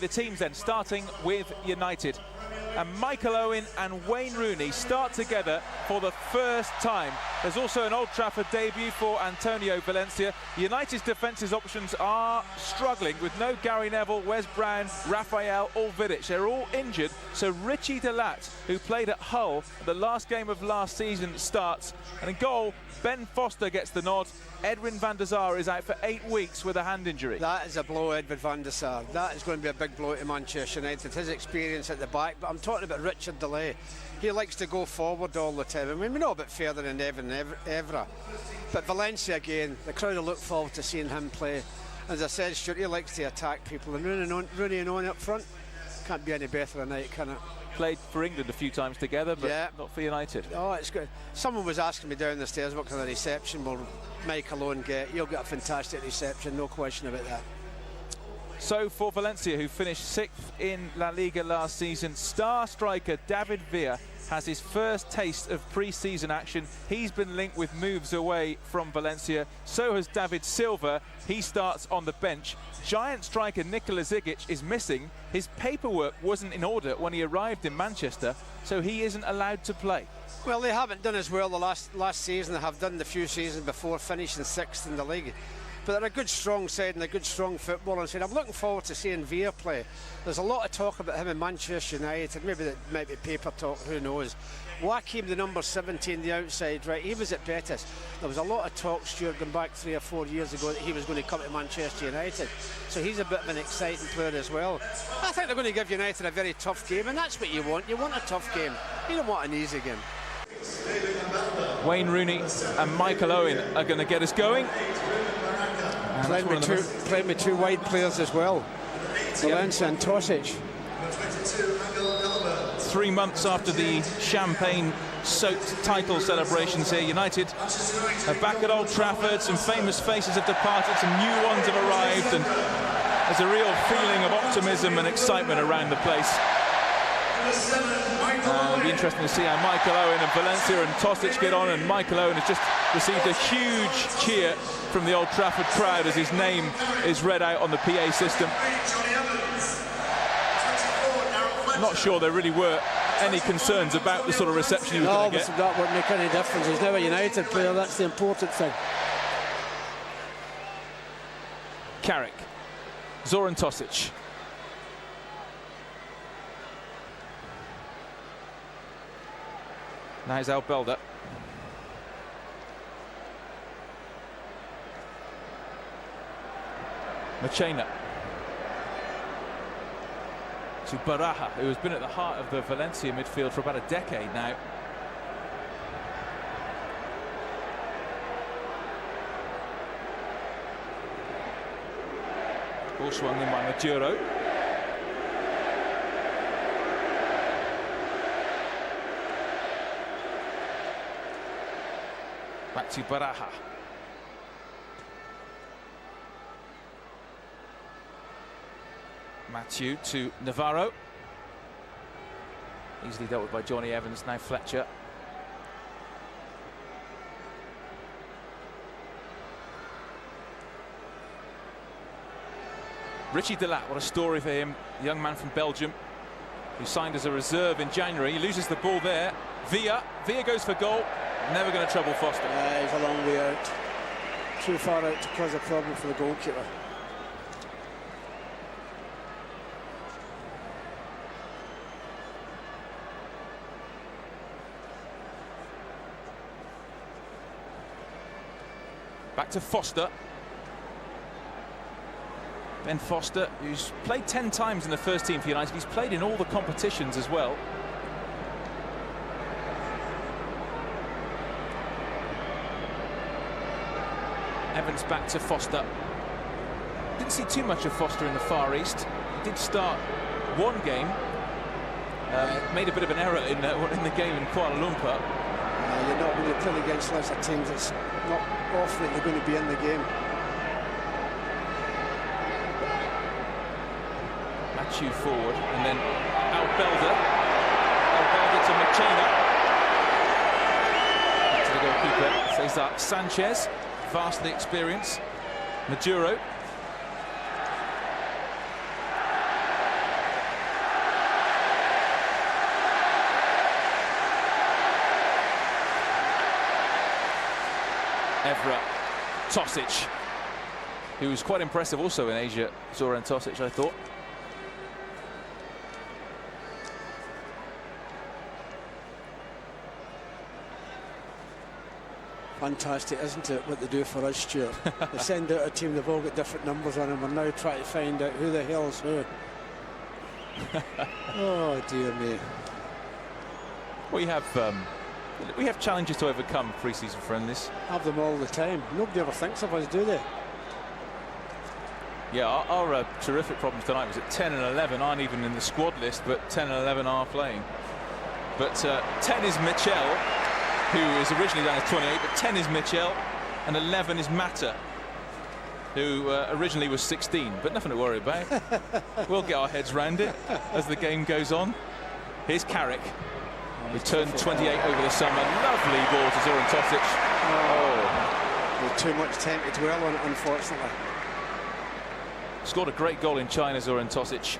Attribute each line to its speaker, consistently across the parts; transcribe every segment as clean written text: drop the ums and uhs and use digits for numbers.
Speaker 1: the teams then, starting with United. And Michael Owen and Wayne Rooney start together for the first time. There's also an Old Trafford debut for Antonio Valencia. United's defensive options are struggling with no Gary Neville, Wes Brown, Rafael or Vidic. They're all injured, so Richie Delat, who played at Hull the last game of last season, starts. And in goal, Ben Foster gets the nod. Edwin van der Sar is out for 8 weeks with a hand injury.
Speaker 2: That is a blow, Edwin van der Sar. That is going to be a big blow to Manchester United. His experience at the back, but I'm talking about Richard Delay. He likes to go forward all the time. I mean, we know a bit further than Evan Evra. But Valencia again, the crowd will look forward to seeing him play. As I said, Stuart, he likes to attack people. And Rooney and Owen up front, can't be any better tonight, can it?
Speaker 1: Played for England a few times together, but yeah, not for United.
Speaker 2: Oh, it's good. Someone was asking me down the stairs what kind of reception will Michael Owen get. He'll get a fantastic reception, no question about that.
Speaker 1: So for Valencia, who finished 6th in La Liga last season, star striker David Villa has his first taste of pre-season action. He's been linked with moves away from Valencia. So has David Silva. He starts on the bench. Giant striker Nikola Zigic is missing. His paperwork wasn't in order when he arrived in Manchester, so he isn't allowed to play.
Speaker 2: Well, they haven't done as well the last season. They have done the few seasons before, finishing 6th in the league. But they're a good strong side and a good strong footballer side. I'm looking forward to seeing Villa play. There's a lot of talk about him in Manchester United. Maybe that might be paper talk, who knows. Joachim, the number 17, the outside, right, he was at Betis. There was a lot of talk, Stuart, going back 3 or 4 years ago, that he was going to come to Manchester United. So he's a bit of an exciting player as well. I think they're going to give United a very tough game, and that's what you want. You want a tough game. You don't want an easy game.
Speaker 1: Wayne Rooney and Michael Owen are going to get us going.
Speaker 2: Playing with two wide players as well, Valencia and Tosic.
Speaker 1: 3 months after the champagne-soaked title celebrations here, United are back at Old Trafford. Some famous faces have departed, some new ones have arrived, and there's a real feeling of optimism and excitement around the place. It'll be interesting to see how Michael Owen and Valencia and Tosic get on, and Michael Owen has just received a huge cheer from the Old Trafford crowd as his name is read out on the PA system. Not sure there really were any concerns about the sort of reception he was going to get.
Speaker 2: That wouldn't make any difference. He's now a United player, that's the important thing.
Speaker 1: Carrick, Zoran Tosic. Now he's Belder. Machena. To Baraja, who has been at the heart of the Valencia midfield for about a decade now. Ball swung in by Maduro. Back to Baraja. Matthew to Navarro. Easily dealt with by Johnny Evans, now Fletcher. Richie Delat, what a story for him. The young man from Belgium who signed as a reserve in January. He loses the ball there. Villa goes for goal. Never going to trouble Foster.
Speaker 2: Yeah, he's a long way out. Too far out to cause a problem for the goalkeeper.
Speaker 1: Back to Foster. Ben Foster, who's played 10 times in the first team for United. He's played in all the competitions as well. Evans back to Foster. Didn't see too much of Foster in the Far East. He did start one game. Made a bit of an error in the game in Kuala Lumpur.
Speaker 2: You're not when you're playing against lesser teams. It's not often that they're going to be in the game.
Speaker 1: Matthew forward, and then Belder to Machena. Back to the goalkeeper, Cesar Sanchez. Vastly experienced. Maduro. Evra, Tosic, who was quite impressive also in Asia, Zoran Tosic, I thought.
Speaker 2: Fantastic, isn't it, what they do for us, Stuart? They send out a team, they've all got different numbers on them. We're now trying to find out who the hell's who. Oh, dear me.
Speaker 1: We have challenges to overcome pre-season friendlies.
Speaker 2: Have them all the time. Nobody ever thinks of us, do they?
Speaker 1: Yeah, our terrific problems tonight was that 10 and 11 aren't even in the squad list, but 10 and 11 are playing. But 10 is Michel, who is originally down as 28, but 10 is Michel, and 11 is Mata, who originally was 16, but nothing to worry about. We'll get our heads round it as the game goes on. Here's Carrick, who turned 28 over the summer. Lovely ball to Zoran Tosic.
Speaker 2: Oh, with too much time to dwell on it, unfortunately.
Speaker 1: Scored a great goal in China, Zoran Tosic.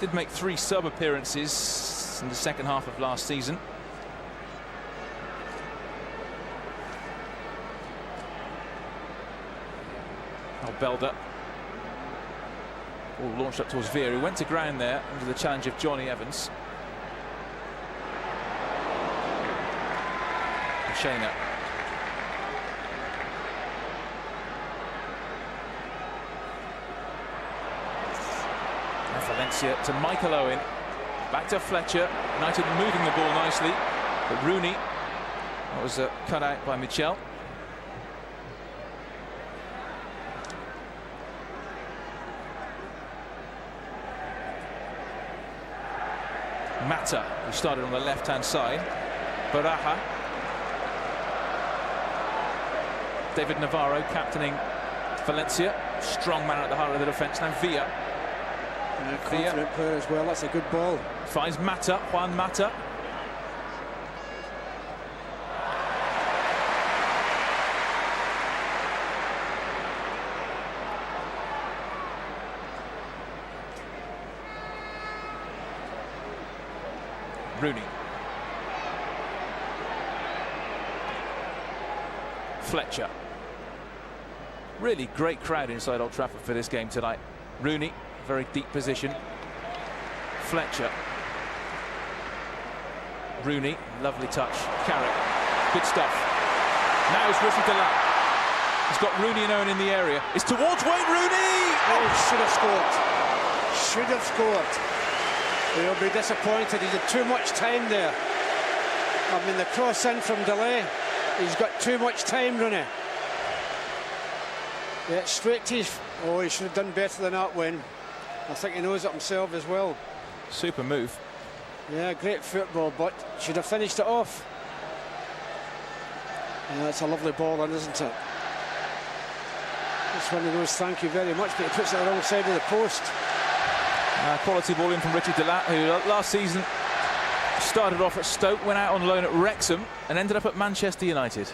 Speaker 1: Did make 3 sub-appearances in the second half of last season. Belder. All launched up towards Veer, who went to ground there under the challenge of Johnny Evans. Shayna. And Valencia to Michael Owen. Back to Fletcher. United moving the ball nicely. But Rooney, that was cut out by Michel. Mata, who started on the left-hand side. Baraja. David Navarro captaining Valencia. Strong man at the heart of the defence. Now Villa.
Speaker 2: Confident player as well. That's a good ball.
Speaker 1: Finds Mata, Juan Mata. Rooney. Fletcher. Really great crowd inside Old Trafford for this game tonight. Rooney, very deep position. Fletcher. Rooney, lovely touch. Carrick, good stuff. Now it's Richie Delat. He's got Rooney and Owen in the area. It's towards Wayne Rooney!
Speaker 2: Oh, should have scored. Should have scored. He'll be disappointed. He had too much time there. I mean, the cross in from delay. He's got too much time, Rooney. Yeah, straight to his... Oh, he should have done better than that, Wayne. I think he knows it himself as well.
Speaker 1: Super move.
Speaker 2: Yeah, great football, but should have finished it off. Yeah, that's a lovely ball, isn't it? It's one of those, thank you very much, but he puts it on the wrong side of the post.
Speaker 1: Quality ball in from Richie Delat, who last season started off at Stoke, went out on loan at Wrexham and ended up at Manchester United.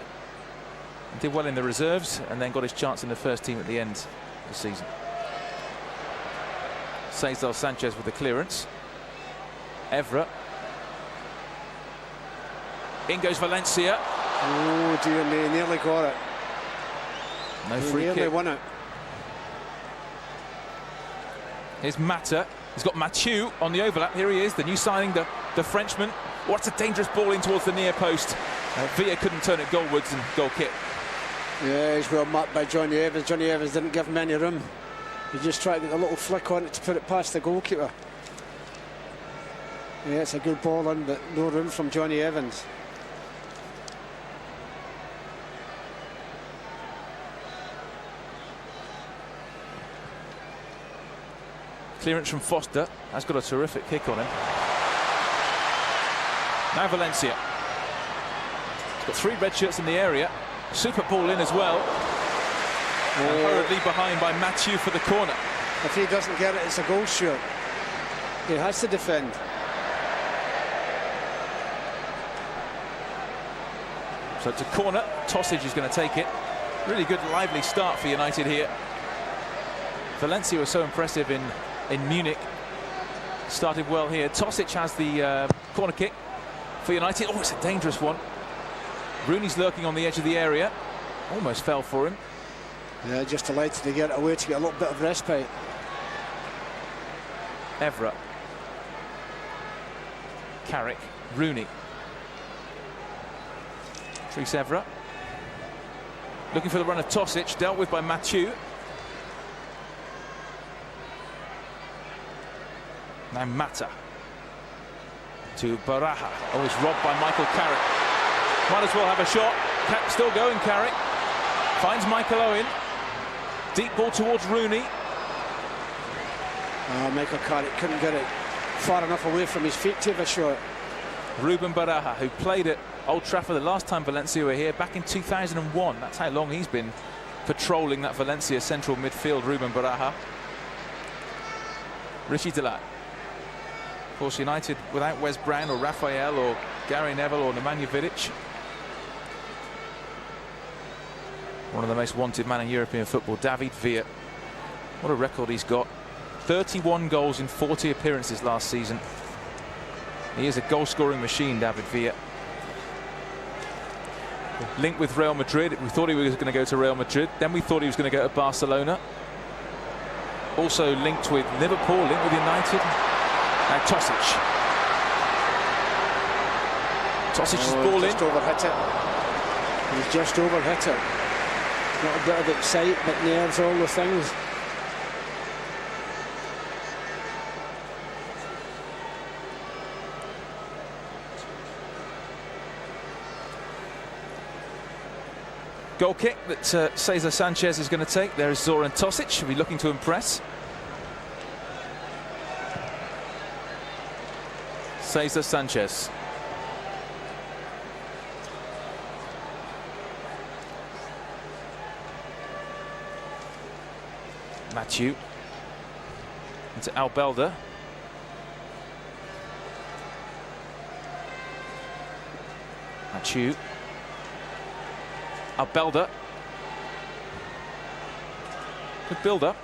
Speaker 1: Did well in the reserves and then got his chance in the first team at the end of the season. Cesar Sanchez with the clearance. Evra. In goes Valencia.
Speaker 2: Oh dear me, nearly got it.
Speaker 1: No free kick.
Speaker 2: Nearly won it.
Speaker 1: Here's Mata. He's got Mathieu on the overlap. Here he is, the new signing, the Frenchman. What's a dangerous ball in towards the near post. Villa couldn't turn it goalwards and goal kick.
Speaker 2: Yeah, he's well marked by Johnny Evans. Johnny Evans didn't give him any room. He just tried to get a little flick on it to put it past the goalkeeper. Yeah, it's a good ball in, but no room from Johnny Evans.
Speaker 1: Clearance from Foster. That's got a terrific kick on him. Now Valencia. He's got 3 red shirts in the area. Super ball in as well. And hurriedly behind by Mathieu for the corner.
Speaker 2: If he doesn't get it, it's a goal shoot. He has to defend.
Speaker 1: So it's a corner. Tosic is going to take it. Really good, lively start for United here. Valencia was so impressive in Munich. Started well here. Tosic has the corner kick for United. Oh, it's a dangerous one. Rooney's lurking on the edge of the area. Almost fell for him.
Speaker 2: Yeah, just delighted to get it away to get a little bit of respite.
Speaker 1: Evra. Carrick. Rooney. Tris Evra. Looking for the run of Tosic, dealt with by Mathieu. Now Mata. To Baraha. Oh, he's robbed by Michael Carrick. Might as well have a shot. Still going, Carrick. Finds Michael Owen. Deep ball towards Rooney.
Speaker 2: Michael Carrick couldn't get it far enough away from his feet to have a shot.
Speaker 1: Ruben Baraha, who played at Old Trafford the last time Valencia were here, back in 2001. That's how long he's been patrolling that Valencia central midfield, Ruben Baraha. Richie Delat. Of course, United without Wes Brown or Raphael or Gary Neville or Nemanja Vidic. One of the most wanted men in European football, David Villa. What a record he's got. 31 goals in 40 appearances last season. He is a goal-scoring machine, David Villa. Linked with Real Madrid. We thought he was going to go to Real Madrid. Then we thought he was going to go to Barcelona. Also linked with Liverpool, linked with United. Now Tosic. Tosic's ball in.
Speaker 2: Just overhit it. He's just overhit it. Got a bit of excitement, nerves, all the things.
Speaker 1: Goal kick that Cesar Sanchez is going to take. There is Zoran Tosic. He'll be looking to impress. Cesar Sanchez. Mathieu. Into Albelda. Mathieu. Albelda. Good build-up.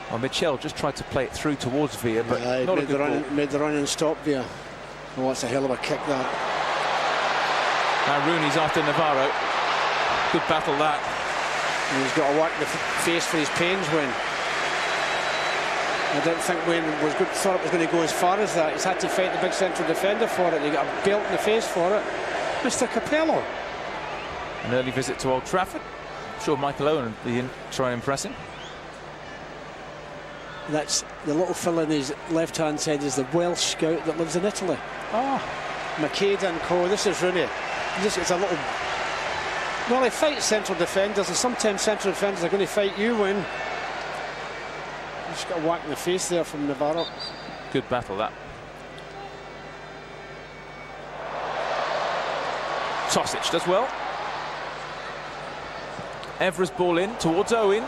Speaker 1: Well, Michel just tried to play it through towards Villa, but not a good ball.
Speaker 2: Made the run and stop Villa. Oh, that's a hell of a kick, that.
Speaker 1: Now Rooney's after Navarro. Good battle, that.
Speaker 2: And he's got to whack the face for his pains, Wayne. I didn't think Wayne was good, thought it was going to go as far as that. He's had to fight the big central defender for it. He got a belt in the face for it. Mr. Capello.
Speaker 1: An early visit to Old Trafford. I'm sure Michael Owen will be in to try and impress him.
Speaker 2: That's the little fella on his left-hand side is the Welsh scout that lives in Italy.
Speaker 1: Oh,
Speaker 2: McCade and co. This is Rooney. It's a little. Well, he fights central defenders, and sometimes central defenders are going to fight you when. Just got a whack in the face there from Navarro.
Speaker 1: good battle, that. Tosic does well. Evra's ball in towards Owen.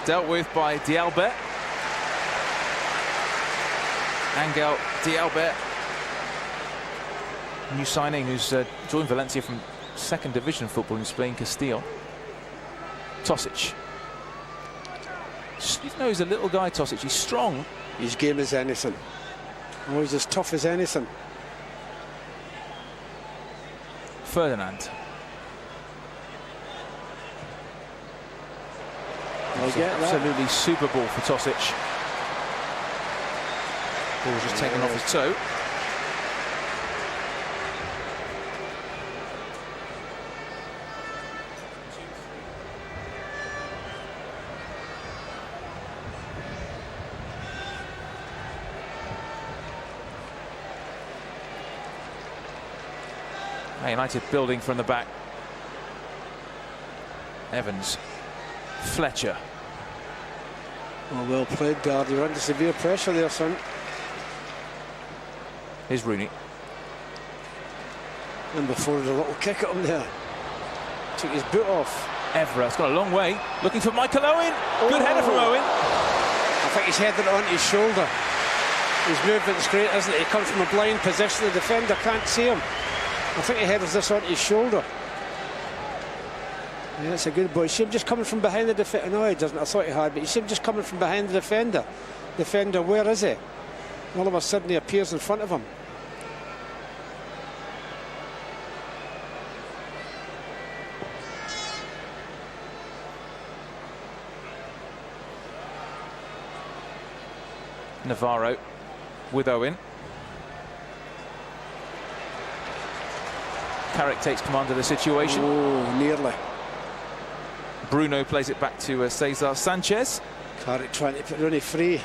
Speaker 1: Dealt with by Dialbert. Angel Dialbert. New signing who's joined Valencia from second division football in Spain, Castile. Tosic. You know, he's a little guy, Tosic. He's strong.
Speaker 2: His game is anything. Oh, he's as tough as anything.
Speaker 1: Ferdinand. Absolutely super ball for Tosic. Ball's just taken off his toe. United building from the back. Evans. Fletcher.
Speaker 2: Oh, well played, Guard. You're under severe pressure there, son.
Speaker 1: Here's Rooney.
Speaker 2: And before the little kick at him there. Took his boot off.
Speaker 1: Evra's got a long way. Looking for Michael Owen. Good header from Owen.
Speaker 2: I think he's headed it onto his shoulder. His movement's great, isn't it? He comes from a blind position. The defender can't see him. I think he headers this onto his shoulder. Yeah, that's a good boy. You see him just coming from behind the defender. No, he doesn't. I thought he had, but you see him just coming from behind the defender. defender, where is he? All of a sudden he appears in front of him.
Speaker 1: Navarro with Owen. Carrick takes command of the situation.
Speaker 2: Oh, nearly.
Speaker 1: Bruno plays it back to Cesar Sanchez.
Speaker 2: Carrick trying to put Rooney free.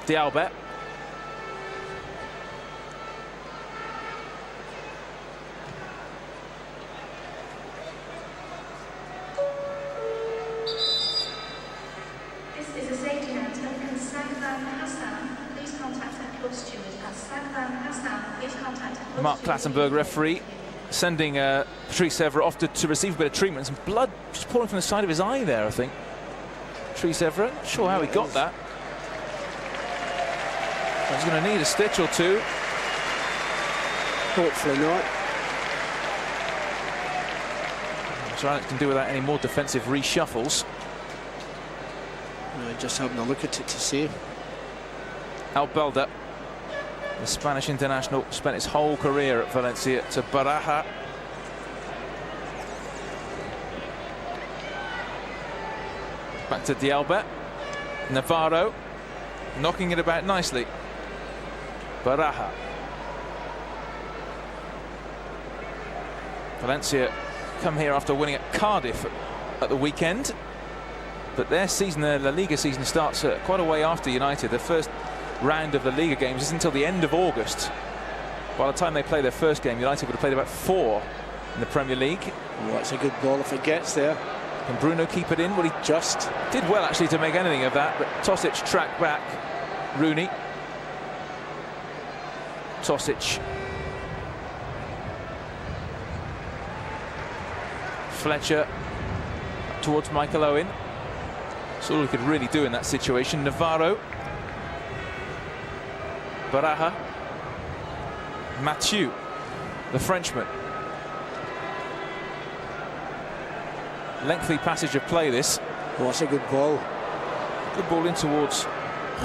Speaker 1: D'Albert.
Speaker 3: This is a safety announcement from Sagvan Hassan. Please contact the club steward at Sagvan Hassan. Please contact the club
Speaker 1: Mark
Speaker 3: steward.
Speaker 1: Clattenburg, referee, sending Patrice Evra off to receive a bit of treatment. Some blood just pouring from the side of his eye there, I think. Patrice Evra, not sure how he got that. He's going to need a stitch or two.
Speaker 2: Hopefully not.
Speaker 1: So Alex can do without any more defensive reshuffles.
Speaker 2: No, just having a look at it to see.
Speaker 1: Albelda, the Spanish international, spent his whole career at Valencia. To Baraja. Back to D'Albert. Navarro, knocking it about nicely. Baraja. Valencia come here after winning at Cardiff at the weekend. But their season, their La Liga season, starts quite a way after United. The first round of the Liga games is until the end of August. By the time they play their first game, United would have played about 4 in the Premier League.
Speaker 2: Oh, that's a good ball if it gets there.
Speaker 1: Can Bruno keep it in? Well, he just did well actually to make anything of that, but Tosic tracked back Rooney. Tosic. Fletcher towards Michael Owen. That's all he could really do in that situation. Navarro. Baraja. Mathieu, the Frenchman. Lengthy passage of play, this.
Speaker 2: Oh, that's a good ball.
Speaker 1: Good ball in towards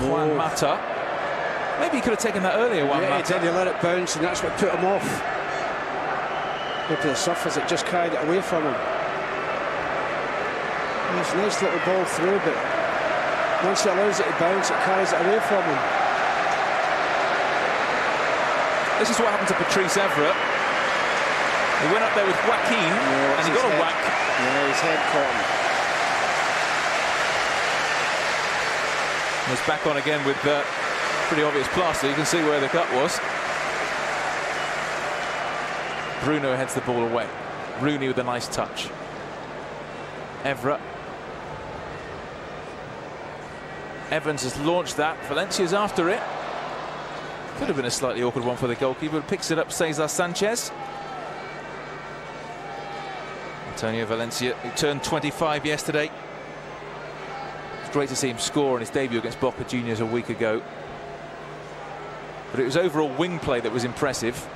Speaker 1: Juan Mata. Maybe he could have taken that earlier, Juan
Speaker 2: Yeah,
Speaker 1: Mata.
Speaker 2: he let it bounce, and that's what put him off. Maybe the surface, it just carried it away from him. It's a nice little ball through, but once he allows it to bounce, it carries it away from him.
Speaker 1: This is what happened to Patrice Evra. He went up there with Joaquin, and he got a whack.
Speaker 2: Yeah, his head caught him.
Speaker 1: He's back on again with pretty obvious plaster. You can see where the cut was. Bruno heads the ball away. Rooney with a nice touch. Evra. Evans has launched that. Valencia's after it. Could have been a slightly awkward one for the goalkeeper, but picks it up Cesar Sanchez. Antonio Valencia, who turned 25 yesterday. It's great to see him score on his debut against Boca Juniors a week ago. But it was overall wing play that was impressive.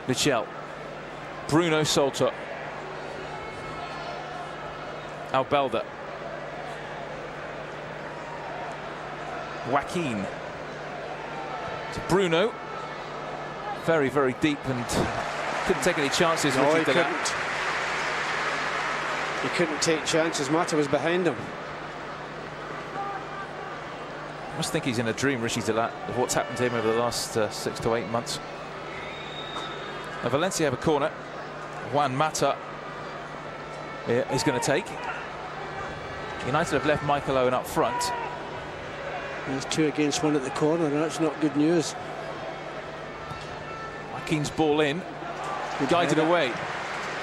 Speaker 1: Michel. Bruno Solter. Albelda. Joaquin. To Bruno. Very, very deep and couldn't take any chances.
Speaker 2: No, he couldn't. He couldn't take chances. Mata was behind him.
Speaker 1: I must think he's in a dream, Richie Delat, of what's happened to him over the last 6 to 8 months. Now Valencia have a corner. Juan Mata is going to take. United have left Michael Owen up front.
Speaker 2: There's 2 against 1 at the corner, and that's not good news.
Speaker 1: Joaquin's ball in, guided away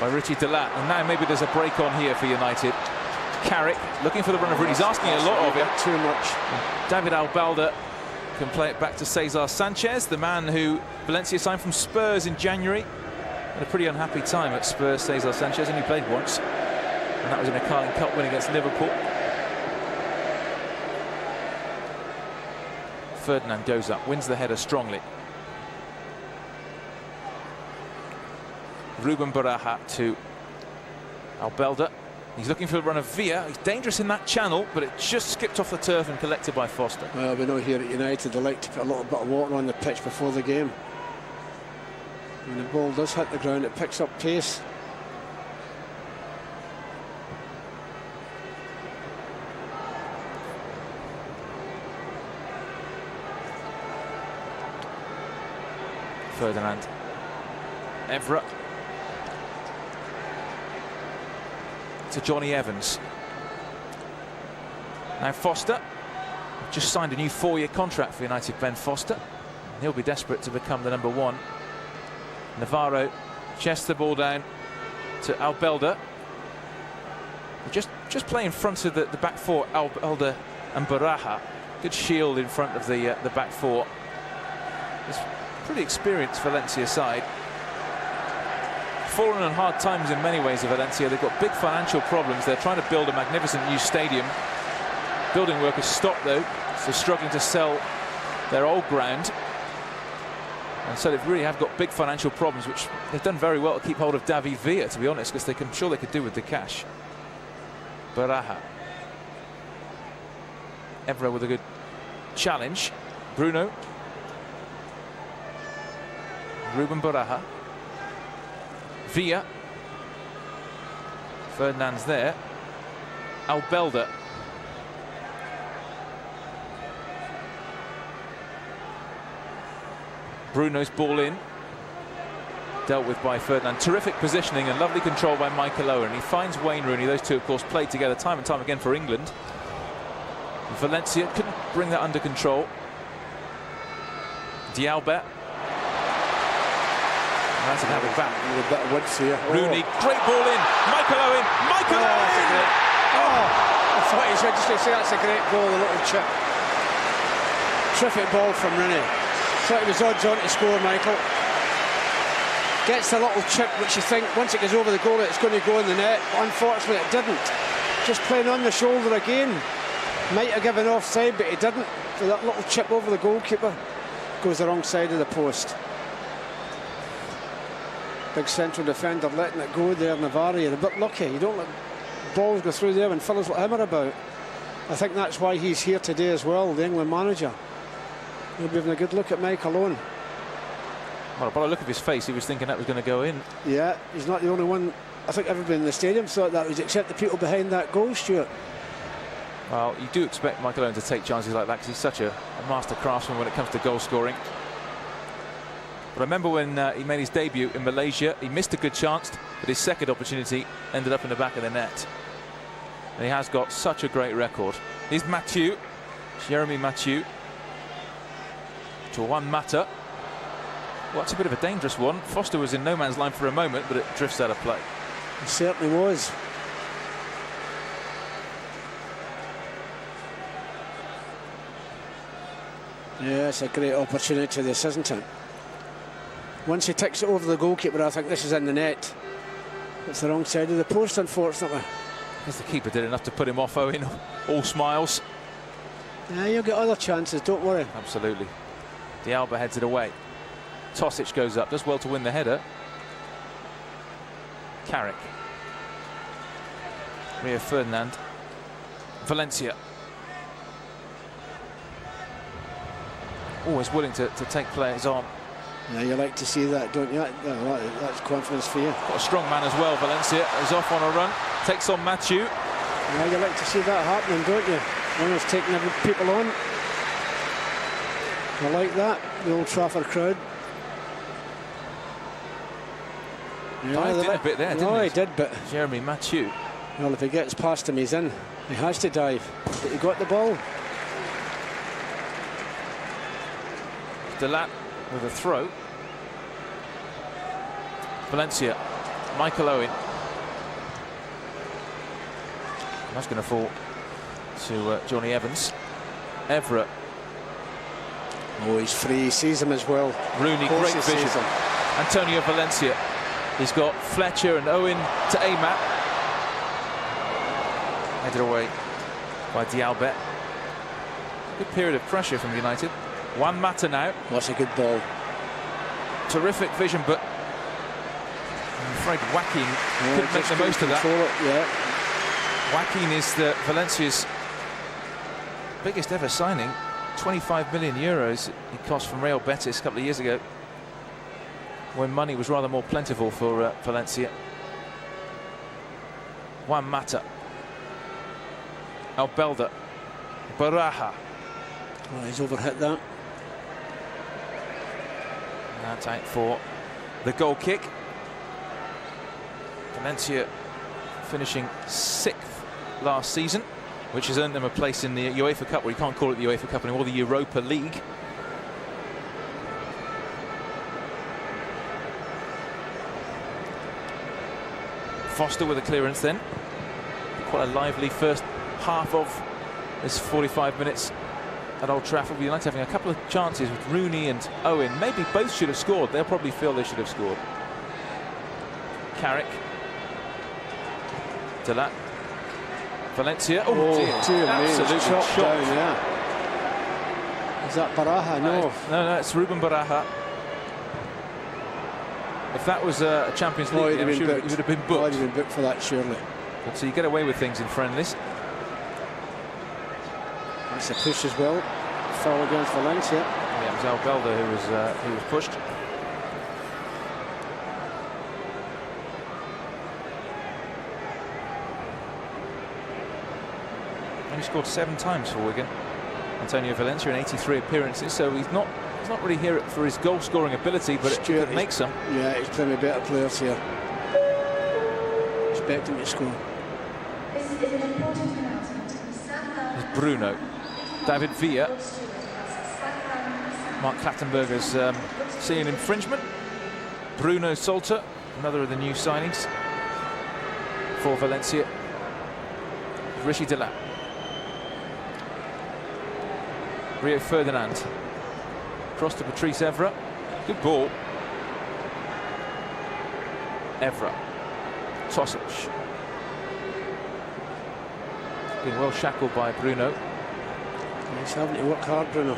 Speaker 1: by Richie Delat, and now maybe there's a break on here for United. Carrick looking for the run of Rooney. He's asking a lot of him.
Speaker 2: Too much.
Speaker 1: David Albelda can play it back to Cesar Sanchez, the man who Valencia signed from Spurs in January. Had a pretty unhappy time at Spurs. Cesar Sanchez only played once, and that was in a Carling Cup win against Liverpool. Ferdinand goes up, wins the header strongly. Ruben Baraja to Albelda. He's looking for the run of Villa. He's dangerous in that channel, but it just skipped off the turf and collected by Foster.
Speaker 2: Well, we know here at United they like to put a little bit of water on the pitch before the game. When the ball does hit the ground, it picks up pace.
Speaker 1: Ferdinand. Evra. To Johnny Evans. Now Foster. Just signed a new 4-year contract for United, Ben Foster. He'll be desperate to become the number 1. Navarro chests the ball down to Albelda. Just play in front of the back four, Albelda and Baraja. Good shield in front of the back four. It's pretty experienced Valencia side. Fallen on hard times in many ways of Valencia. They've got big financial problems. They're trying to build a magnificent new stadium. Building work has stopped though, so struggling to sell their old ground. And so they really have got big financial problems, which they've done very well to keep hold of David Villa, to be honest, because I'm sure they could do with the cash. Baraja. Evra with a good challenge. Bruno. Ruben Baraja. Villa. Ferdinand's there. Albelda. Bruno's ball in. Dealt with by Ferdinand. Terrific positioning and lovely control by Michael Owen. He finds Wayne Rooney. Those two, of course, played together time and time again for England. Valencia couldn't bring that under control. Dialba. United have it back.
Speaker 2: A bit of width here.
Speaker 1: Rooney, great ball in. Michael Owen. Michael Owen!
Speaker 2: I thought he was just going to say that's a great goal, the little chip. Terrific ball from Rooney. Thought he was odds on to score, Michael. Gets the little chip, which you think once it goes over the goal, it's going to go in the net. Unfortunately, it didn't. Just playing on the shoulder again. Might have given offside, but he didn't. So that little chip over the goalkeeper goes the wrong side of the post. Big central defender letting it go there, Navarro. You're a bit lucky. You don't let balls go through there when fellas like him are about. I think that's why he's here today as well, the England manager. He'll be having a good look at Michael Owen.
Speaker 1: Well, by the look of his face, he was thinking that was going to go in.
Speaker 2: Yeah, he's not the only one. I think everybody in the stadium thought that was, except the people behind that goal, Stuart.
Speaker 1: Well, you do expect Michael Owen to take chances like that because he's such a master craftsman when it comes to goal scoring. But I remember when he made his debut in Malaysia, he missed a good chance, but his second opportunity ended up in the back of the net. And he has got such a great record. Here's Mathieu, Jeremy Mathieu. To Juan Mata. Well, that's a bit of a dangerous one. Foster was in no man's line for a moment, but it drifts out of play.
Speaker 2: It certainly was. Yeah, it's a great opportunity, this, isn't it? Once he takes it over the goalkeeper, I think this is in the net. It's the wrong side of the post, unfortunately.
Speaker 1: Because the keeper did enough to put him off, Owen. All smiles.
Speaker 2: Yeah, you'll get other chances, don't worry.
Speaker 1: Absolutely. Dialba heads it away. Tosic goes up, does well to win the header. Carrick. Rio Ferdinand. Valencia. Always willing to take players on.
Speaker 2: Yeah, you like to see that, don't you? That's confidence for you.
Speaker 1: Got a strong man as well, Valencia. Is off on a run. Takes on Mathieu.
Speaker 2: Yeah, you like to see that happening, don't you? One who's taking people on. I like that, the Old Trafford crowd.
Speaker 1: Yeah, did a bit there, didn't he?
Speaker 2: No, he did, but
Speaker 1: Jeremy Mathieu.
Speaker 2: Well, if he gets past him, he's in. He has to dive. But he got the ball.
Speaker 1: Delat with a throw. Valencia. Michael Owen. That's going to fall to Johnny Evans. Evra.
Speaker 2: Oh, he's free. He sees him as well.
Speaker 1: Rooney, great vision. Antonio Valencia. He's got Fletcher and Owen to aim at. Headed away by Dialba. Good period of pressure from United. Juan Mata now.
Speaker 2: What's a good ball.
Speaker 1: Terrific vision, but I'm afraid Joaquin couldn't make the most of that.
Speaker 2: Yeah.
Speaker 1: Joaquin is Valencia's biggest ever signing. 25 million euros he cost from Real Betis a couple of years ago, when money was rather more plentiful for Valencia. Juan Mata, Albelda, Baraja.
Speaker 2: Oh, he's overhit that.
Speaker 1: That's out for the goal kick. Valencia finishing 6th last season, which has earned them a place in the UEFA Cup, well, you can't call it the UEFA Cup anymore, the Europa League. Foster with a clearance then. Quite a lively first half of this 45 minutes at Old Trafford. United having a couple of chances with Rooney and Owen. Maybe both should have scored. They'll probably feel they should have scored. Carrick. Delat. Valencia. Oh dear, absolutely
Speaker 2: chopped down, yeah. Is that Baraja? No.
Speaker 1: No, it's Ruben Baraja. If that was a Champions League game, he would have been booked.
Speaker 2: He'd have been booked for that, surely.
Speaker 1: But so you get away with things in friendlies.
Speaker 2: That's a push as well. Foul against Valencia.
Speaker 1: Yeah, it was Albelda who was pushed. He scored 7 times for Wigan, Antonio Valencia, in 83 appearances, so he's not really here for his goal scoring ability, but
Speaker 2: Stuart,
Speaker 1: it makes some.
Speaker 2: Yeah, he's playing with better players here. Expect him to score.
Speaker 3: This is an important announcement.
Speaker 1: There's Bruno, David Villa, Mark Clattenburg has seen an infringement. Bruno Solter, another of the new signings for Valencia. Rishi Delat. Rio Ferdinand. Cross to Patrice Evra. Good ball. Evra. Tosic. Been well shackled by Bruno.
Speaker 2: He's having to work hard, Bruno.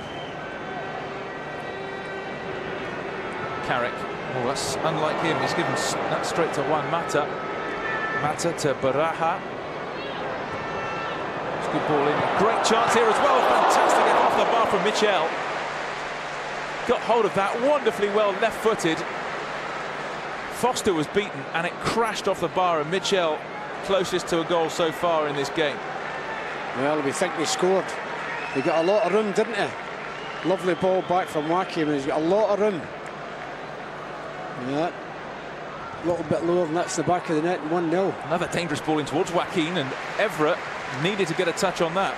Speaker 1: Carrick. Oh, that's unlike him. He's given that straight to Juan Mata. Mata to Baraja. Good ball in. Great chance here as well. Fantastic off the bar from Michel. Got hold of that wonderfully well, left-footed. Foster was beaten and it crashed off the bar, and Michel closest to a goal so far in this game.
Speaker 2: Well, we think he scored. He got a lot of room, didn't he? Lovely ball back from Joaquin, and he's got a lot of room. Yeah. A little bit lower, and that's the back of the net, 1-0.
Speaker 1: Another dangerous ball in towards Joaquin, and Evra needed to get a touch on that.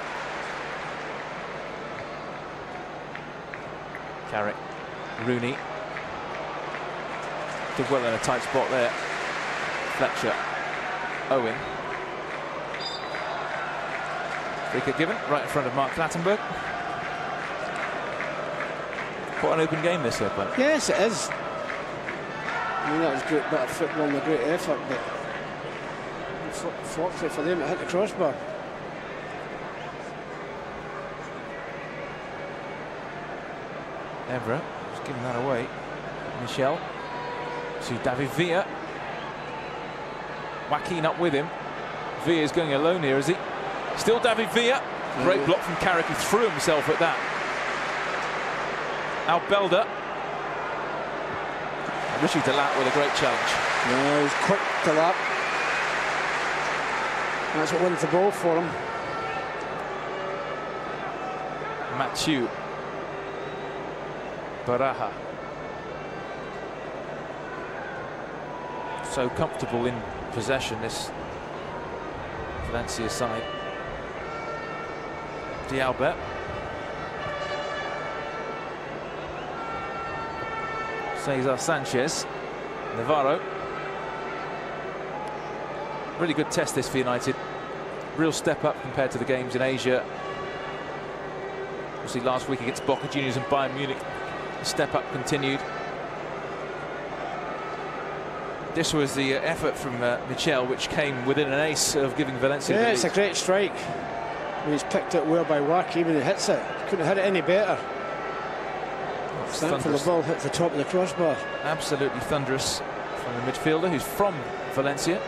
Speaker 1: Carrick, Rooney. Did well in a tight spot there. Fletcher, Owen. Free kick given, right in front of Mark Clattenburg. Quite an open game this here, but
Speaker 2: yes, it is. I mean, that was great bit of football and a great effort, but fortunately for them, it hit the crossbar.
Speaker 1: Evra was giving that away. Michel to David Villa. Joaquin up with him. Villa is going alone here, is he? Still David Villa. Great block from Carrick, who threw himself at that. Albelda. Rishi Delat with a great challenge.
Speaker 2: Yeah, he's quick to that. That's what wins the ball for him.
Speaker 1: Mathieu. Baraja. So comfortable in possession, this Valencia side. D'Albert. Cesar Sanchez. Navarro. Really good test this for United. Real step up compared to the games in Asia. Obviously last week against Boca Juniors and Bayern Munich, the step up continued. This was the effort from Michel, which came within an ace of giving Valencia the lead.
Speaker 2: It's a great strike. He's picked it well by Joaquin and he hits it. Couldn't hit it any better. Thankfully the ball hit the top of the crossbar.
Speaker 1: Absolutely thunderous from the midfielder, who's from Valencia.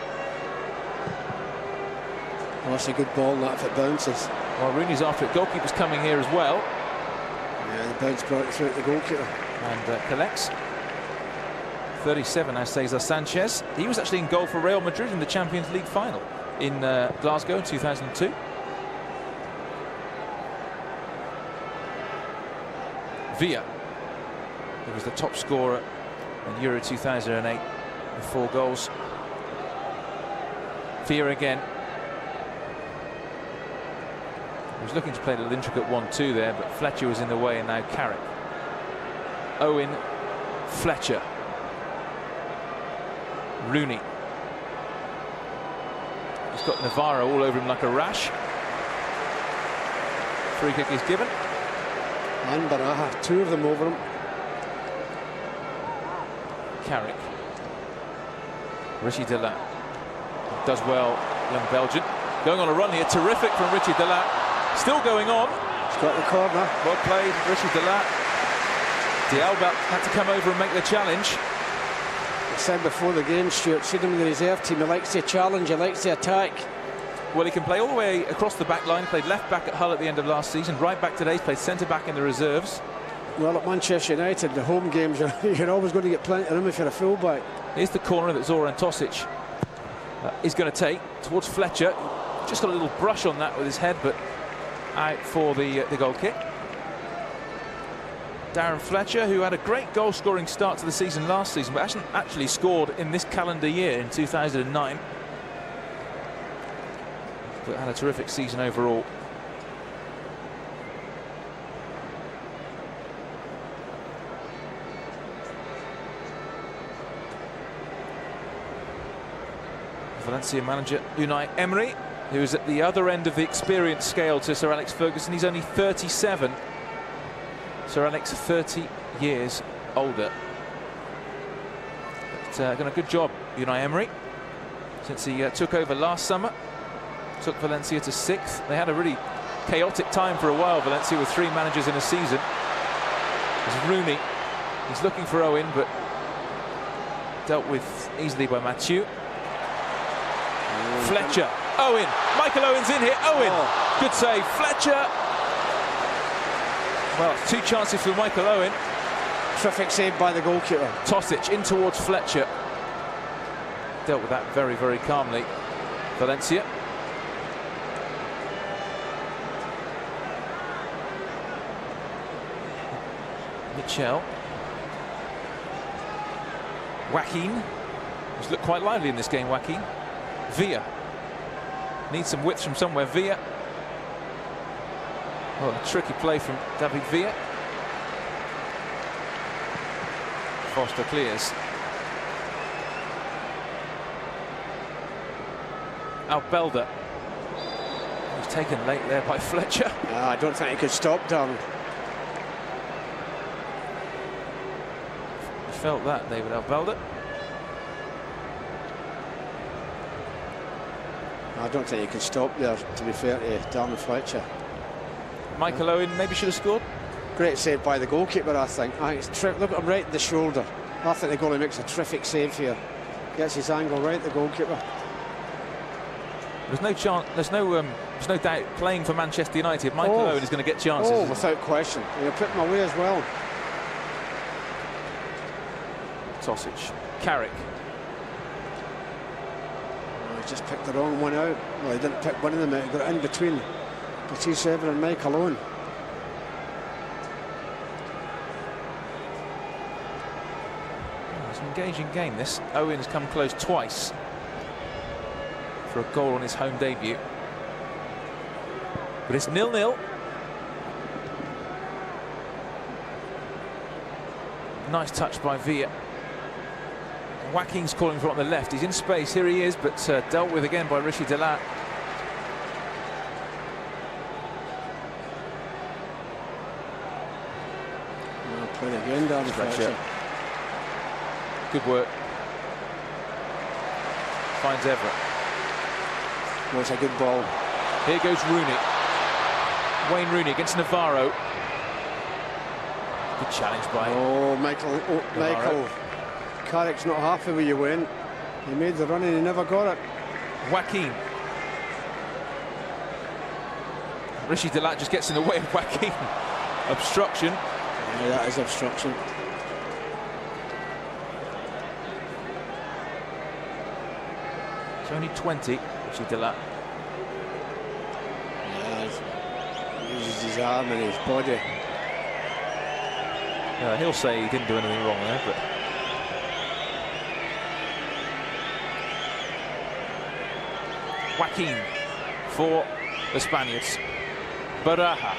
Speaker 2: Oh, that's a good ball, that, if it bounces.
Speaker 1: Well, Rooney's after it. Goalkeeper's coming here as well.
Speaker 2: Yeah, the bounce brought it through at the goalkeeper.
Speaker 1: And collects. 37 as Cesar Sanchez. He was actually in goal for Real Madrid in the Champions League final in Glasgow in 2002. Villa, who was the top scorer in Euro 2008 with 4 goals. Villa again. He was looking to play a little intricate 1-2 there, but Fletcher was in the way, and now Carrick. Owen, Fletcher. Rooney. He's got Navarro all over him like a rash. Free kick is given.
Speaker 2: And Baraha, 2 of them over him.
Speaker 1: Carrick. Richie Delatte does well, young Belgian. Going on a run here, terrific from Richie Delatte. Still going on.
Speaker 2: He's got the corner.
Speaker 1: Well played, Richie Delatte. D'Alba had to come over and make the challenge.
Speaker 2: I said before the game, Stuart, seen him in the reserve team. He likes to challenge, he likes to attack.
Speaker 1: Well, he can play all the way across the back line. Played left back at Hull at the end of last season. Right back today. He's played centre back in the reserves.
Speaker 2: Well, at Manchester United, the home games, you're always going to get plenty of room if you're a full-back.
Speaker 1: Here's the corner that Zoran Tosic is going to take towards Fletcher. Just got a little brush on that with his head, but out for the goal kick. Darren Fletcher, who had a great goal-scoring start to the season last season, but hasn't actually scored in this calendar year in 2009. But had a terrific season overall. Valencia manager Unai Emery, who is at the other end of the experience scale to Sir Alex Ferguson. He's only 37. Sir Alex 30 years older. But done a good job, Unai Emery, since he took over last summer. Took Valencia to 6th. They had a really chaotic time for a while, Valencia, with 3 managers in a season. There's Rooney. He's looking for Owen, but dealt with easily by Mathieu. Fletcher. Owen. Michael Owen's in here. Owen.
Speaker 2: Oh.
Speaker 1: Good save. Fletcher. Well, 2 chances for Michael Owen.
Speaker 2: Terrific save by the goalkeeper.
Speaker 1: Tosic in towards Fletcher. Dealt with that very, very calmly. Valencia. Michel. Joaquin. He's looked quite lively in this game, Joaquin. Villa. Needs some width from somewhere. Villa. Oh, a tricky play from David Villa. Foster clears. Albelda. He's taken late there by Fletcher.
Speaker 2: I don't think he could stop Darren.
Speaker 1: Felt that, David Albelda.
Speaker 2: I don't think he could stop there, to be fair to Darren Fletcher.
Speaker 1: Michael Owen maybe should have scored.
Speaker 2: Great save by the goalkeeper, I think. It's look at him right in the shoulder. I think the goalie makes a terrific save here. Gets his angle right at the goalkeeper.
Speaker 1: There's no chance. There's no doubt playing for Manchester United. Michael Owen is going to get chances.
Speaker 2: Oh, without question. He'll put him away as well.
Speaker 1: Tosic. Carrick.
Speaker 2: Oh, he just picked the wrong one out. Well, he didn't pick one of them out. He got it in between Batista and Michael Owen.
Speaker 1: It's an engaging game, this. Owen has come close twice for a goal on his home debut. But it's 0-0. Nice touch by Villa. Joaquin's calling for it on the left. He's in space. Here he is, but dealt with again by Richie Delatte.
Speaker 2: Played again, Darren Fletcher.
Speaker 1: Good work. Finds Everett.
Speaker 2: Oh, it's a good ball.
Speaker 1: Here goes Rooney. Wayne Rooney against Navarro. Good challenge by.
Speaker 2: Oh, Michael. Carrick's not happy with you, Wayne. He made the run and he never got it.
Speaker 1: Joaquin. Rishi Delat just gets in the way of Joaquin. Obstruction.
Speaker 2: Yeah, that is obstruction.
Speaker 1: It's only 20, Rishi Delat.
Speaker 2: Yeah, he uses his arm and his body.
Speaker 1: He'll say he didn't do anything wrong there, but Joaquin for the Spaniards. Baraja.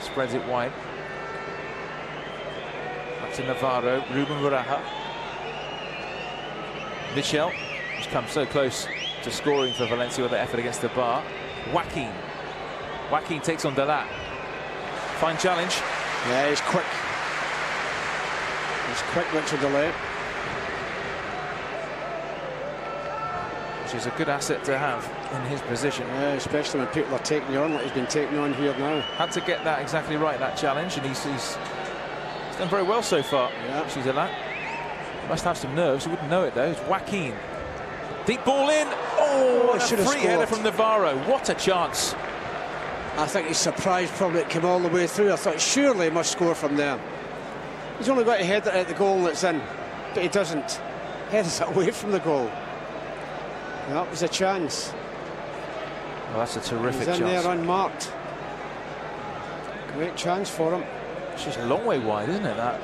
Speaker 1: Spreads it wide. Back to Navarro. Ruben Baraja. Michel has come so close to scoring for Valencia with the effort against the bar. Joaquin. Joaquin takes on Delat. Fine challenge.
Speaker 2: Yeah, he's quick. He's quick, Richard Delat.
Speaker 1: Which is a good asset to have in his position.
Speaker 2: Yeah, especially when people are taking you on like he's been taken on here now.
Speaker 1: Had to get that exactly right, that challenge, and he's done very well so far.
Speaker 2: Yeah.
Speaker 1: She's a lad. Must have some nerves. You wouldn't know it though. It's Joaquin. Deep ball in. Oh, and a free header from Navarro. What a chance.
Speaker 2: I think he's surprised probably it came all the way through. I thought surely he must score from there. He's only got to head it at the goal that's in, but he doesn't. Heads it away from the goal. And that was a chance.
Speaker 1: Well, that's a terrific
Speaker 2: He's in
Speaker 1: chance.
Speaker 2: there unmarked. Great chance for him.
Speaker 1: It's just a long way wide, isn't it, that?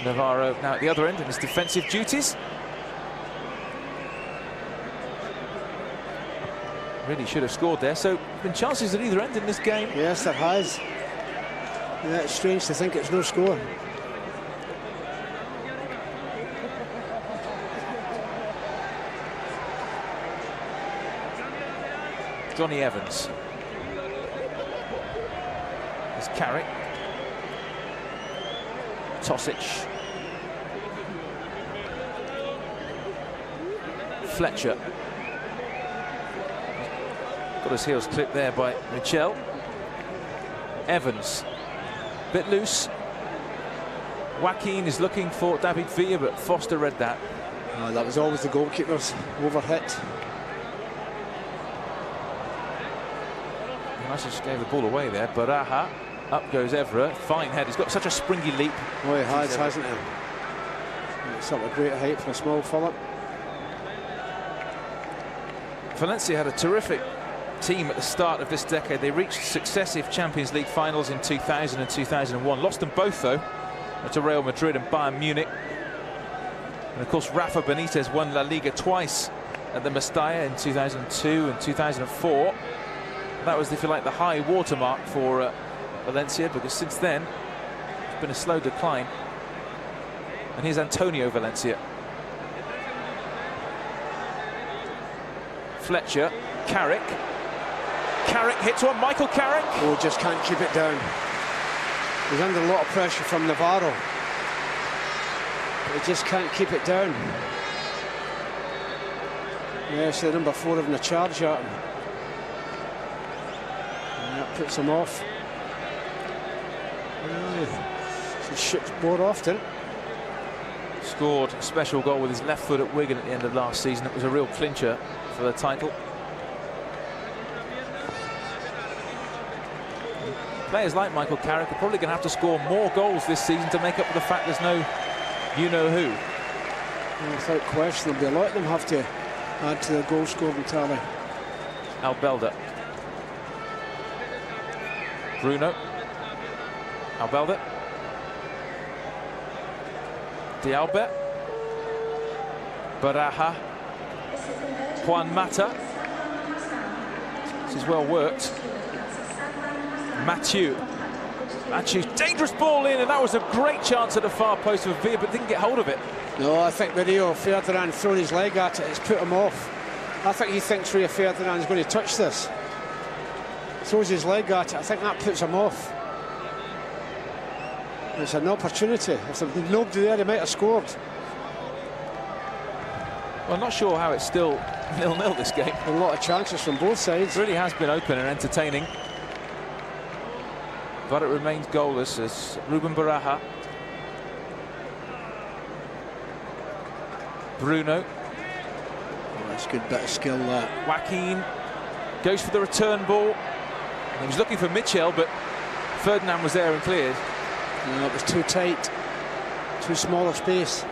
Speaker 1: Navarro now at the other end in his defensive duties. Really should have scored there. So, been chances at either end in this game.
Speaker 2: Yes, there has. Yeah, it's strange to think it's no score.
Speaker 1: Johnny Evans. There's Carrick. Tosic. Fletcher. Got his heels clipped there by Michel. Evans. Bit loose. Joaquin is looking for David Villa, but Foster read that.
Speaker 2: Oh, that was always the goalkeeper's overhit.
Speaker 1: Nice, just gave the ball away there. Baraja. Up goes Evra. Fine head. He's got such a springy leap.
Speaker 2: Oh, he has, hasn't he? It's up a great height for a small fella.
Speaker 1: Valencia had a terrific team at the start of this decade. They reached successive Champions League finals in 2000 and 2001. Lost them both, though, to Real Madrid and Bayern Munich. And, of course, Rafa Benitez won La Liga twice at the Mestalla in 2002 and 2004. That was, if you like, the high watermark for Valencia, because since then it's been a slow decline. And here's Antonio Valencia. Fletcher. Carrick. Carrick hits one. Michael Carrick.
Speaker 2: Oh, just can't keep it down. He's under a lot of pressure from Navarro. He just can't keep it down. Yeah, so number 4 having a charge at him. And that puts him off. He shoots more often.
Speaker 1: Scored a special goal with his left foot at Wigan at the end of last season. It was a real clincher for the title. Players like Michael Carrick are probably going to have to score more goals this season to make up for the fact there's no you-know-who.
Speaker 2: Without question, there'll be a lot of them have to add to their goal scoring tally.
Speaker 1: Albelda. Bruno. Albelda. Dialbe. Baraja. Juan Mata. This is well worked. Mathieu. Dangerous ball in, and that was a great chance at the far post for Villa, but didn't get hold of it.
Speaker 2: No, I think when Rio Ferdinand thrown his leg at it, it's put him off. I think he thinks Rio Ferdinand's going to touch this. Throws his leg at it, I think that puts him off. It's an opportunity. If there was nobody there, he might have scored.
Speaker 1: Well, I'm not sure how it's still 0-0 this game.
Speaker 2: A lot of chances from both sides.
Speaker 1: It really has been open and entertaining. But it remains goalless as Ruben Baraja Bruno.
Speaker 2: Oh, that's a good bit of skill there.
Speaker 1: Joaquin goes for the return ball. He was looking for Mitchell, but Ferdinand was there and cleared.
Speaker 2: No, it was too tight, too small a space.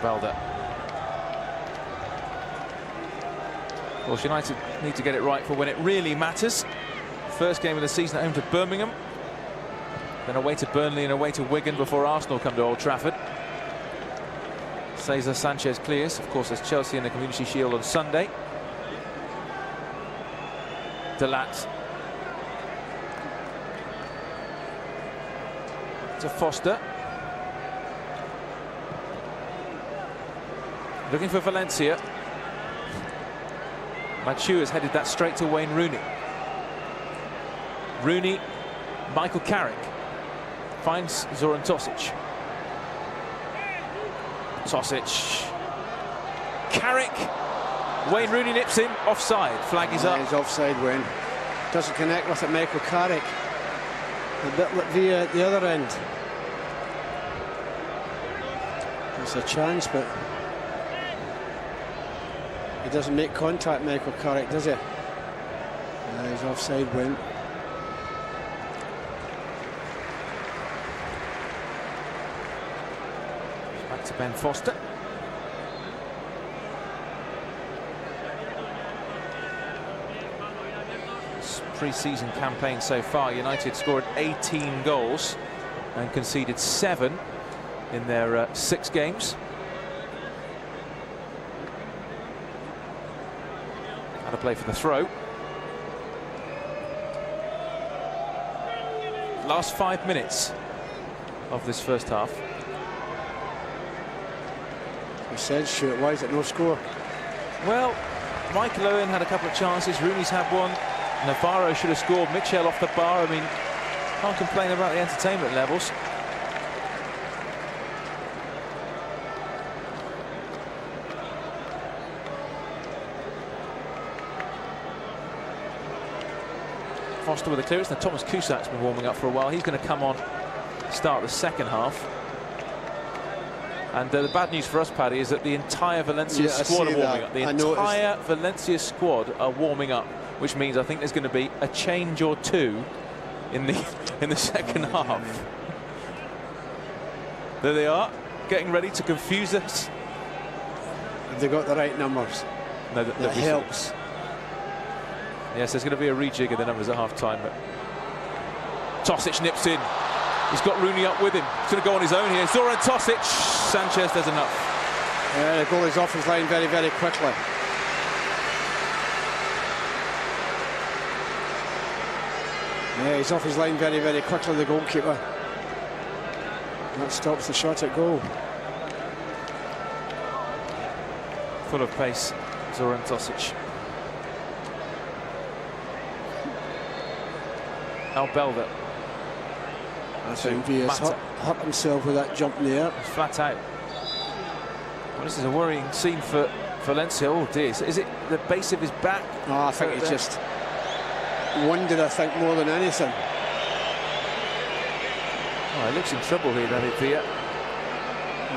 Speaker 1: Belder. Of course, United need to get it right for when it really matters. First game of the season at home to Birmingham, then away to Burnley and away to Wigan before Arsenal come to Old Trafford. Cesar Sanchez clears. Of course, there's Chelsea in the Community Shield on Sunday. Delat to Foster. Looking for Valencia. Machu has headed that straight to Wayne Rooney. Rooney, Michael Carrick finds Zoran Tosic. Tosic, Carrick, Wayne Rooney nips in, offside. Flag is up.
Speaker 2: He's offside, Wayne. Doesn't connect with it, Michael Carrick. A bit like Villa at the other end. It's a chance, but he doesn't make contact, Michael Carrick, does he? He's offside, Wayne.
Speaker 1: Back to Ben Foster. This pre-season campaign so far, United scored 18 goals and conceded 7 in their 6 games. To play for the throw. Last 5 minutes of this first half.
Speaker 2: You said, Stuart, why is it no score?
Speaker 1: Well, Michael Owen had a couple of chances. Rooney's had one. Navarro should have scored. Mitchell off the bar. I mean, can't complain about the entertainment levels. Foster with the clearance. Now Thomas Kusak's been warming up for a while. He's going to come on, start the second half. And the bad news for us, Paddy, is that the entire Valencia squad are warming up. The entire Valencia squad are warming up, which means I think there's going to be a change or two in the second half. There they are, getting ready to confuse us.
Speaker 2: Have they got the right numbers?
Speaker 1: No,
Speaker 2: that helps.
Speaker 1: Yes, there's going to be a rejig of the numbers at half-time, but Tosic nips in. He's got Rooney up with him. He's going to go on his own here. Zoran Tosic. Sanchez does enough.
Speaker 2: Yeah, the goalie's off his line very, very quickly. Yeah, he's off his line very, very quickly, the goalkeeper. That stops the shot at goal.
Speaker 1: Full of pace, Zoran Tosic. Belder.
Speaker 2: I think he has hurt himself with that jump in the air.
Speaker 1: Flat out. Well, this is a worrying scene for Valencia. Oh dear, is it the base of his back?
Speaker 2: No, I think he's just wounded, I think, more than anything.
Speaker 1: Oh, he looks in trouble here, David Villa.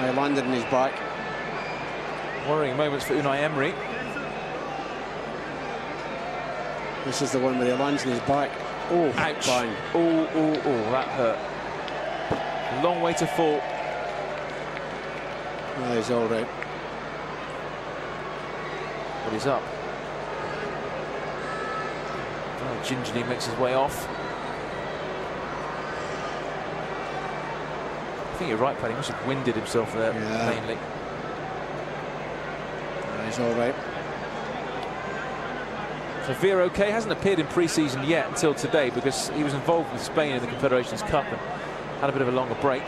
Speaker 2: He landed in his back.
Speaker 1: Worrying moments for Unai Emery.
Speaker 2: This is the one where he lands in his back. Oh,
Speaker 1: ouch.
Speaker 2: Bang.
Speaker 1: Oh, that hurt. Long way to fall.
Speaker 2: No, he's all right.
Speaker 1: But he's up. Oh, gingerly makes his way off. I think you're right, Paddy. He must have winded himself there, mainly.
Speaker 2: No, he's all right.
Speaker 1: So Villa okay, hasn't appeared in pre-season yet until today because he was involved with Spain in the Confederations Cup and had a bit of a longer break.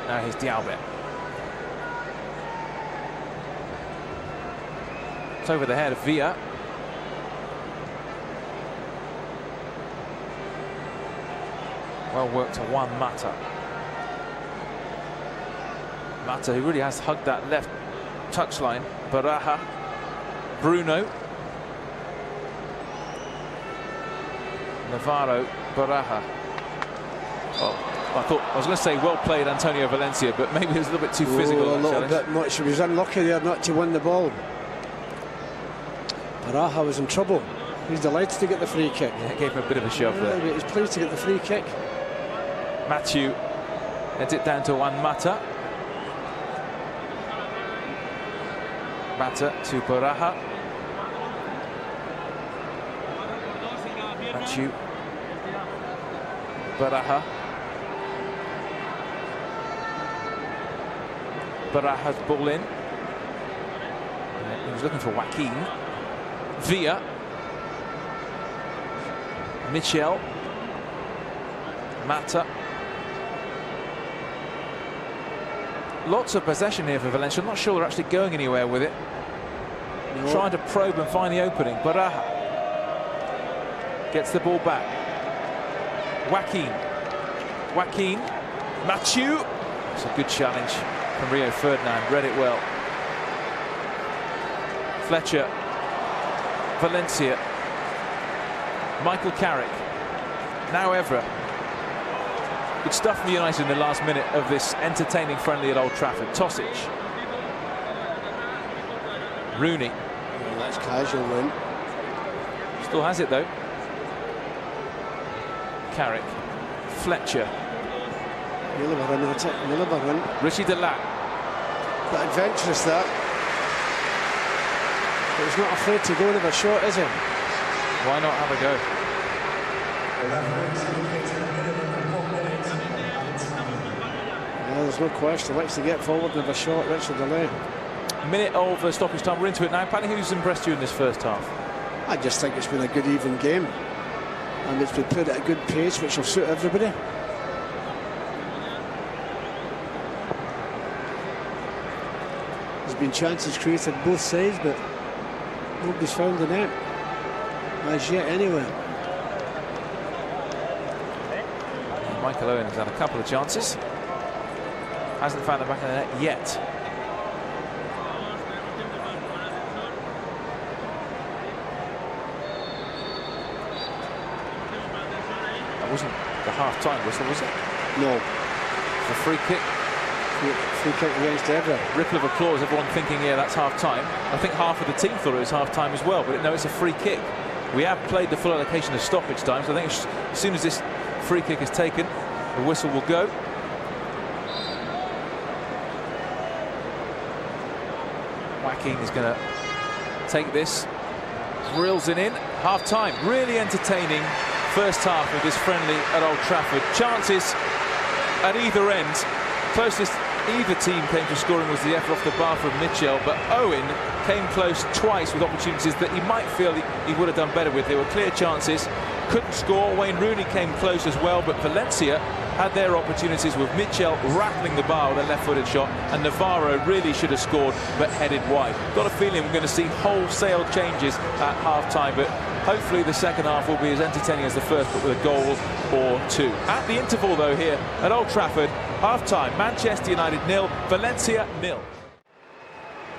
Speaker 1: Now here's Dialbe. It's over the head of Villa. Well worked to Juan Mata. Mata, who really has hugged that left touchline. Baraja. Bruno. Navarro. Baraja. Oh, I was going to say well played Antonio Valencia, but maybe it was a little bit too physical.
Speaker 2: A little bit much. He was unlucky there not to win the ball. Baraja was in trouble. He's delighted to get the free kick.
Speaker 1: Yeah, it gave him a bit of a shove there.
Speaker 2: He's pleased to get the free kick.
Speaker 1: Matthew heads it down to Juan Mata. Mata to Baraja. Matthew. Baraja. Baraja's ball in. He was looking for Joaquin. Villa. Michel. Mata. Lots of possession here for Valencia. I'm not sure they're actually going anywhere with it. No. Trying to probe and find the opening. Baraja gets the ball back. Joaquin. Mathieu. It's a good challenge from Rio Ferdinand. Read it well. Fletcher. Valencia. Michael Carrick. Now Evra. Good stuff from United in the last minute of this entertaining friendly at Old Trafford. Tosic. Rooney.
Speaker 2: Oh, that's casual win.
Speaker 1: Still has it though. Carrick. Fletcher. Richie Delac.
Speaker 2: But adventurous that. But he's not afraid to go with a shot, is he?
Speaker 1: Why not have a go?
Speaker 2: Yeah, there's no question. Likes to get forward with a shot, Richard Delac.
Speaker 1: Minute of stoppage time. We're into it now. Paddy, who's impressed you in this first half?
Speaker 2: I just think it's been a good even game. And it's been played at a good pace, which will suit everybody. There's been chances created both sides, but nobody's found the net. As yet, anyway.
Speaker 1: Michael Owen has had a couple of chances. Hasn't found the back of the net yet. That wasn't the half-time whistle, was it?
Speaker 2: No.
Speaker 1: The free kick.
Speaker 2: Free kick against Evra.
Speaker 1: Ripple of applause, everyone thinking, yeah, that's half-time. I think half of the team thought it was half-time as well, but no, it's a free kick. We have played the full allocation of stoppage time, so I think as soon as this free kick is taken, the whistle will go. Joaquin is going to take this. Drills it in. Half-time. Really entertaining first half of this friendly at Old Trafford. Chances at either end. Closest either team came to scoring was the effort off the bar from Michel, but Owen came close twice with opportunities that he might feel he would have done better with. There were clear chances, couldn't score. Wayne Rooney came close as well, but Valencia had their opportunities with Michel rattling the bar with a left-footed shot, and Navarro really should have scored but headed wide. Got a feeling we're going to see wholesale changes at half-time, but hopefully the second half will be as entertaining as the first, but with a goal or two. At the interval though here at Old Trafford, half-time, Manchester United 0, Valencia 0.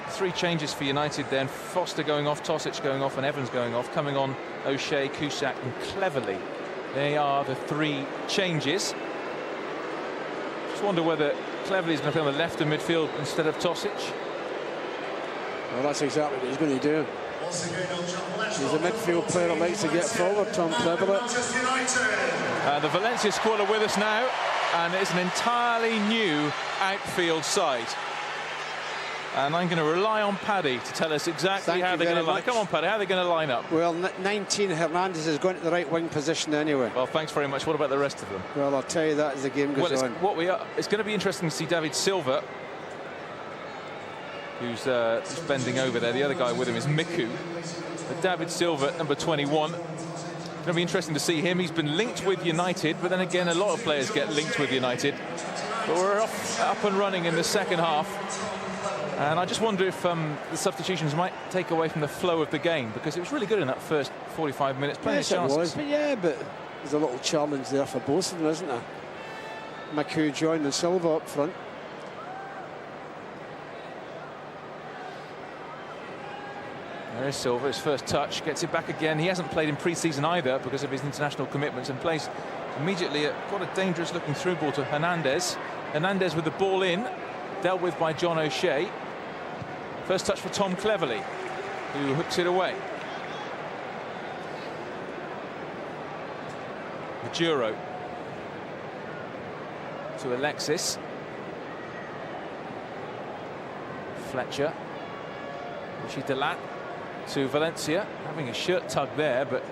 Speaker 1: Three changes for United then. Foster going off, Tosic going off and Evans going off. Coming on O'Shea, Cusack and Cleverley. They are the three changes. Just wonder whether Cleverley is going to play on the left of midfield instead of Tosic.
Speaker 2: Well, that's exactly what he's going to do. He's a midfield player that likes to get forward, Tom Cleverley.
Speaker 1: The Valencia squad are with us now, and it's an entirely new outfield side. And I'm going to rely on Paddy to tell us exactly how they're going to line up. Come on, Paddy, how are they going to line up?
Speaker 2: Well, 19 Hernandez is going to the right wing position anyway.
Speaker 1: Well, thanks very much. What about the rest of them?
Speaker 2: Well, I'll tell you that as the game goes on.
Speaker 1: It's going to be interesting to see David Silva, who's bending over there. The other guy with him is Miku. But David Silva, number 21. It's going to be interesting to see him. He's been linked with United, but then again, a lot of players get linked with United. But we're up and running in the second half. And I just wonder if the substitutions might take away from the flow of the game, because it was really good in that first 45 minutes.
Speaker 2: Yes, it was. But yeah, but There's a little challenge there for both of them, isn't there? McHugh joining Silva up front.
Speaker 1: There's Silva, his first touch, gets it back again. He hasn't played in pre-season either because of his international commitments, and plays immediately at quite a dangerous looking through ball to Hernandez. Hernandez with the ball in, dealt with by John O'Shea. First touch for Tom Cleverley, who hooks it away. Maduro to Alexis. Fletcher. Richie Delat to Valencia, having a shirt tug there, but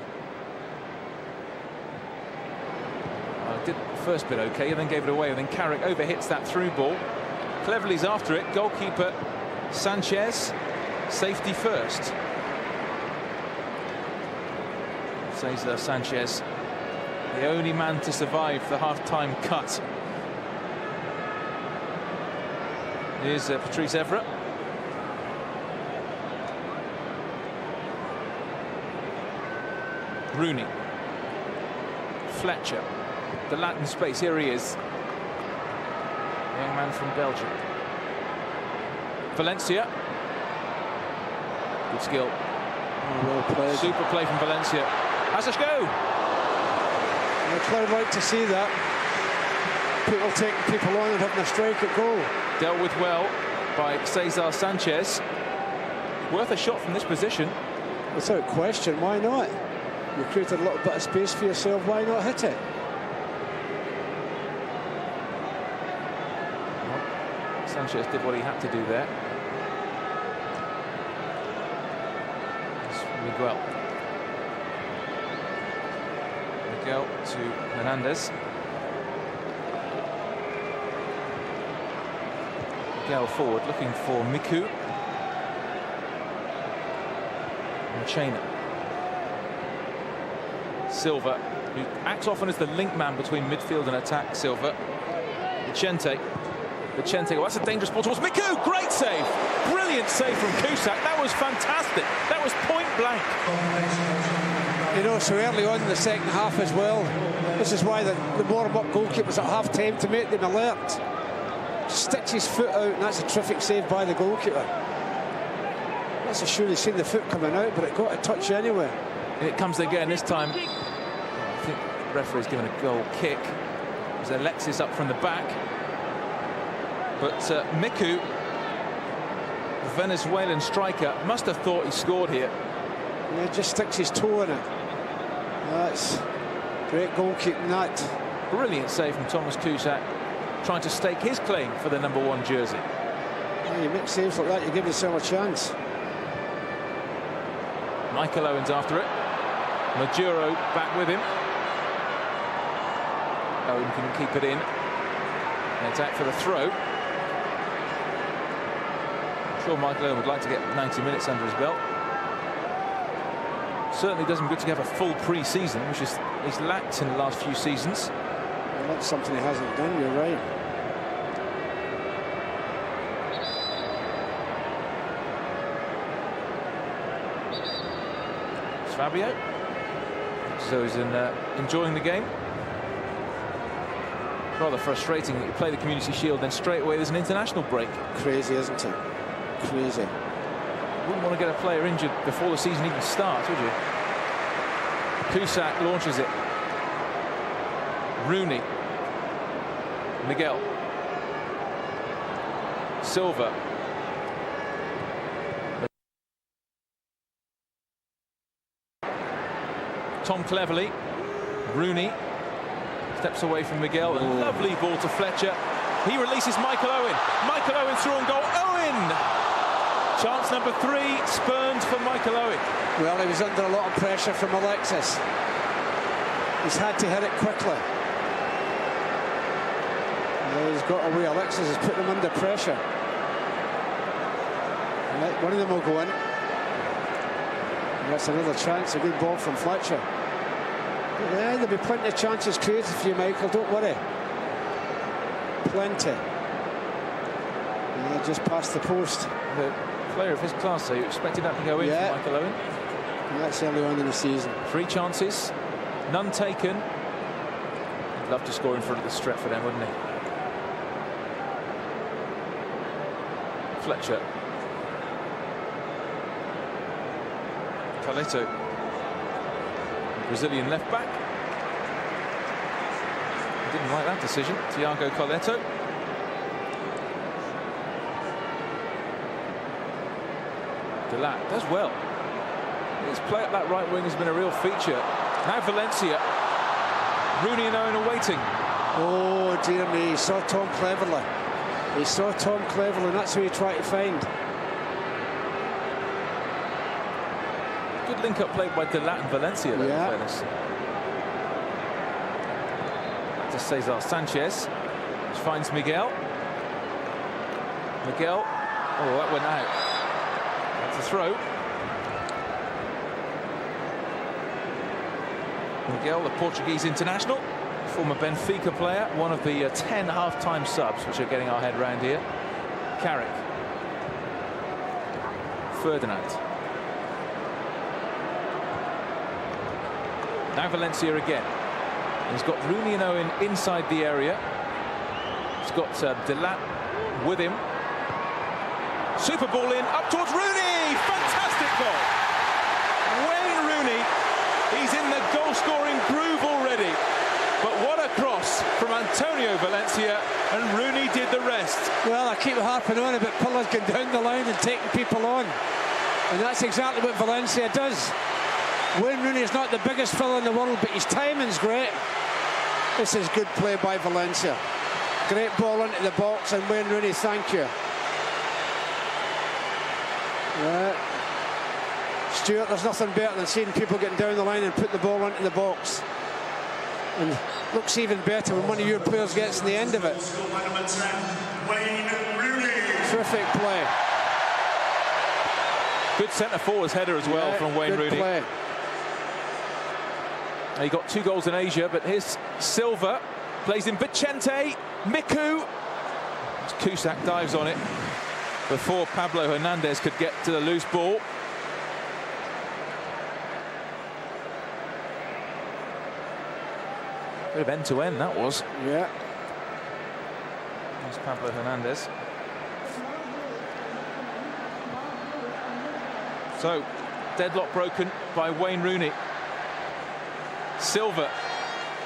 Speaker 1: did the first bit okay, and then gave it away, and then Carrick overhits that through ball. Cleverley's after it. Goalkeeper Sanchez, safety first. Cesar Sanchez, the only man to survive the half-time cut. Here's Patrice Evra. Rooney. Fletcher. The Latin space. Here he is. Young man from Belgium. Valencia. Good skill.
Speaker 2: Oh, well played.
Speaker 1: Super play from Valencia. Has a go.
Speaker 2: I'd like to see that. People taking people on and having a strike at goal.
Speaker 1: Dealt with well by Cesar Sanchez. Worth a shot from this position.
Speaker 2: Without question, why not? You created a little bit of space for yourself, why not hit it?
Speaker 1: Well, Sanchez did what he had to do there. It's Miguel. Miguel to Hernandez. Miguel forward, looking for Miku. And Chainer. Silva, who acts often as the link man between midfield and attack. Silva. Vicente. Oh, that's a dangerous ball towards Miku. Great save. Brilliant save from Cusack. That was fantastic. That was point blank.
Speaker 2: You know, so early on in the second half as well. This is why the warm-up goalkeepers at half-time, to make them alert. Sticks his foot out, and that's a terrific save by the goalkeeper. That's a surely seen the foot coming out, but it got a touch anyway.
Speaker 1: And it comes again this time. I think the referee's given a goal kick. There's Alexis up from the back. But Miku, the Venezuelan striker, must have thought he scored here.
Speaker 2: Yeah, just sticks his toe in it. That's great goalkeeping, that.
Speaker 1: Brilliant save from Thomas Cusack, trying to stake his claim for the #1 jersey.
Speaker 2: Yeah, you make saves like that, you give yourself a chance.
Speaker 1: Michael Owen's after it. Maduro back with him. Owen can keep it in. An attack for the throw. I'm sure Michael Owen would like to get 90 minutes under his belt. Certainly does him good to have a full pre-season, which is he's lacked in the last few seasons.
Speaker 2: Well, that's something he hasn't done, you're right.
Speaker 1: It's Fabio. So he's enjoying the game. Rather frustrating that you play the Community Shield, then straight away there's an international break.
Speaker 2: Crazy, isn't it? Crazy.
Speaker 1: Wouldn't want to get a player injured before the season even starts, would you? Cusack launches it. Rooney. Miguel. Silva. Tom Cleverley. Rooney steps away from Miguel. A lovely ball to Fletcher. He releases Michael Owen. Michael Owen through on goal. Owen! Chance number 3 spurned for Michael Owen.
Speaker 2: Well, he was under a lot of pressure from Alexis. He's had to hit it quickly. Yeah, he's got away. Alexis has put him under pressure. Right, one of them will go in. That's another chance. A good ball from Fletcher. Yeah, there'll be plenty of chances created for you, Michael. Don't worry. Plenty. Yeah, just past the post.
Speaker 1: The player of his class, so you expected that to go in for Michael Owen.
Speaker 2: And that's early on in the season.
Speaker 1: 3 chances, none taken. love to score in front of the Stretford end, wouldn't he? Fletcher. Carleto. Brazilian left back. Didn't like that decision. Thiago Carleto. Delat does well. His play up that right wing has been a real feature. Now Valencia. Rooney and Owen are waiting.
Speaker 2: Oh dear me, he saw Tom cleverly. He saw Tom cleverly, and that's who he tried to find.
Speaker 1: Good link-up play by Delat and Valencia, though, in fairness. To Cesar Sanchez, which finds Miguel. Miguel, oh, that went out. That's a throw. Miguel, the Portuguese international, former Benfica player, one of the 10 half-time subs, which are getting our head round here. Carrick. Ferdinand. Now Valencia again. He's got Rooney and Owen inside the area. He's got Delat with him. Super ball in, up towards Rooney! Fantastic goal! Wayne Rooney, he's in the goal-scoring groove already. But what a cross from Antonio Valencia, and Rooney did the rest.
Speaker 2: Well, I keep harping on about pillars going down the line and taking people on. And that's exactly what Valencia does. Wayne Rooney is not the biggest fella in the world, but his timing's great. This is good play by Valencia. Great ball into the box, and Wayne Rooney, thank you. Stuart, there's nothing better than seeing people getting down the line and put the ball into the box. And looks even better when one of your players gets in the end of it. Terrific play.
Speaker 1: Good centre-forwards header as well from Wayne Rooney.
Speaker 2: Play.
Speaker 1: He got 2 goals in Asia, but here's Silva. Plays in Vicente. Miku. Cusack dives on it before Pablo Hernandez could get to the loose ball. Bit of end-to-end that was.
Speaker 2: Yeah.
Speaker 1: There's Pablo Hernandez. So, deadlock broken by Wayne Rooney. Silva,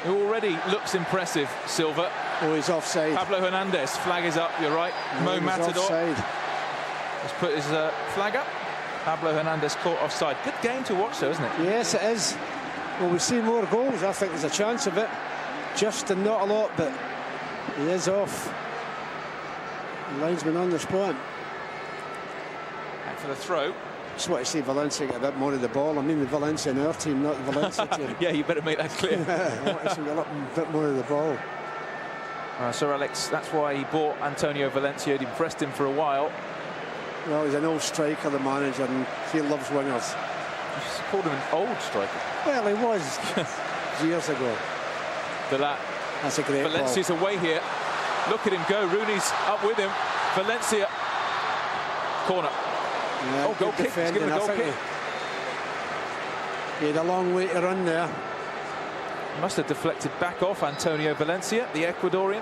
Speaker 1: who already looks impressive. Silva.
Speaker 2: Oh, he's offside.
Speaker 1: Pablo Hernandez, flag is up, you're right. Mo Matador
Speaker 2: offside.
Speaker 1: has put his flag up. Pablo Hernandez caught offside. Good game to watch though, isn't it?
Speaker 2: Yes, it is. Well, we see more goals. I think there's a chance of it. Just and not a lot, but he is off. The linesman on the spot.
Speaker 1: Back for the throw.
Speaker 2: Just want to see Valencia get a bit more of the ball. I mean the Valencia in our team, not the Valencia team.
Speaker 1: Yeah, you better make that clear.
Speaker 2: I want to see a bit more of the ball.
Speaker 1: Sir Alex, that's why he bought Antonio Valencia. He'd impressed him for a while.
Speaker 2: Well, he's an old striker, the manager, and he loves wingers.
Speaker 1: You just called him an old striker.
Speaker 2: Well, he was years ago.
Speaker 1: Delat.
Speaker 2: That's a great
Speaker 1: Valencia's
Speaker 2: ball.
Speaker 1: away here. Look at him go. Rooney's up with him. Valencia. Corner.
Speaker 2: Yeah,
Speaker 1: goal kick. He's given a goal kick.
Speaker 2: He had a long way to run there.
Speaker 1: Must have deflected back off Antonio Valencia, the Ecuadorian,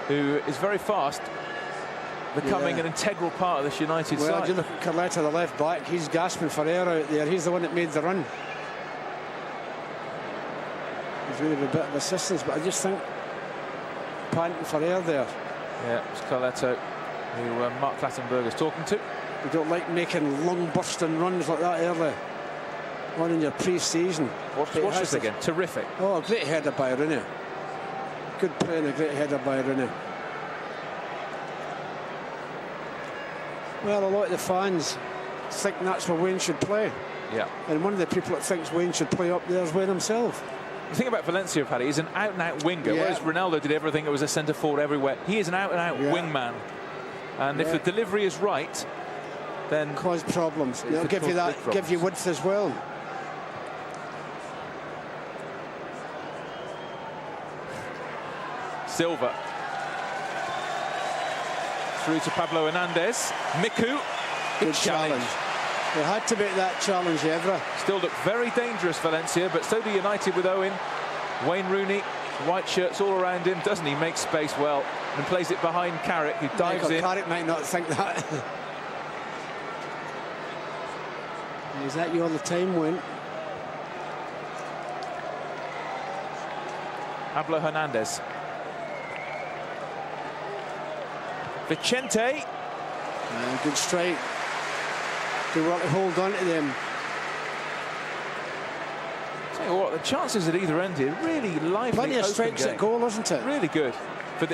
Speaker 1: who is very fast, becoming an integral part of this United side.
Speaker 2: Well, you look at Carleto, the left back, he's gasping for air out there. He's the one that made the run. He's really a bit of assistance, but I just think panting for air there.
Speaker 1: Yeah, it's Carleto, who Mark Clattenburg is talking to.
Speaker 2: You don't like making long-bursting runs like that early on in your pre-season.
Speaker 1: Watch this again. Terrific.
Speaker 2: Oh, a great header by Rooney. Good play and a great header by Rooney. Well, a lot of the fans think that's where Wayne should play.
Speaker 1: Yeah.
Speaker 2: And one of the people that thinks Wayne should play up there is Wayne himself.
Speaker 1: The thing about Valencia, Paddy, he's an out-and-out winger, whereas Ronaldo did everything. It was a centre-forward everywhere. He is an out-and-out wingman. And if the delivery is right, then
Speaker 2: cause problems. It'll give you that, give you width as well.
Speaker 1: Silva through to Pablo Hernandez. Miku.
Speaker 2: Good challenge. They had to make that challenge, Evra.
Speaker 1: Still look very dangerous, Valencia, but so do United with Owen. Wayne Rooney White shirts all around him, doesn't he? Makes space well and plays it behind Carrick, who dives in.
Speaker 2: Carrick might not think that. Is that you all the time, Wayne?
Speaker 1: Pablo Hernandez. Vicente.
Speaker 2: Good strike. They want to hold on to them.
Speaker 1: Tell you what, the chances at either end here, really lively.
Speaker 2: Plenty of strikes at goal, isn't it?
Speaker 1: Really good.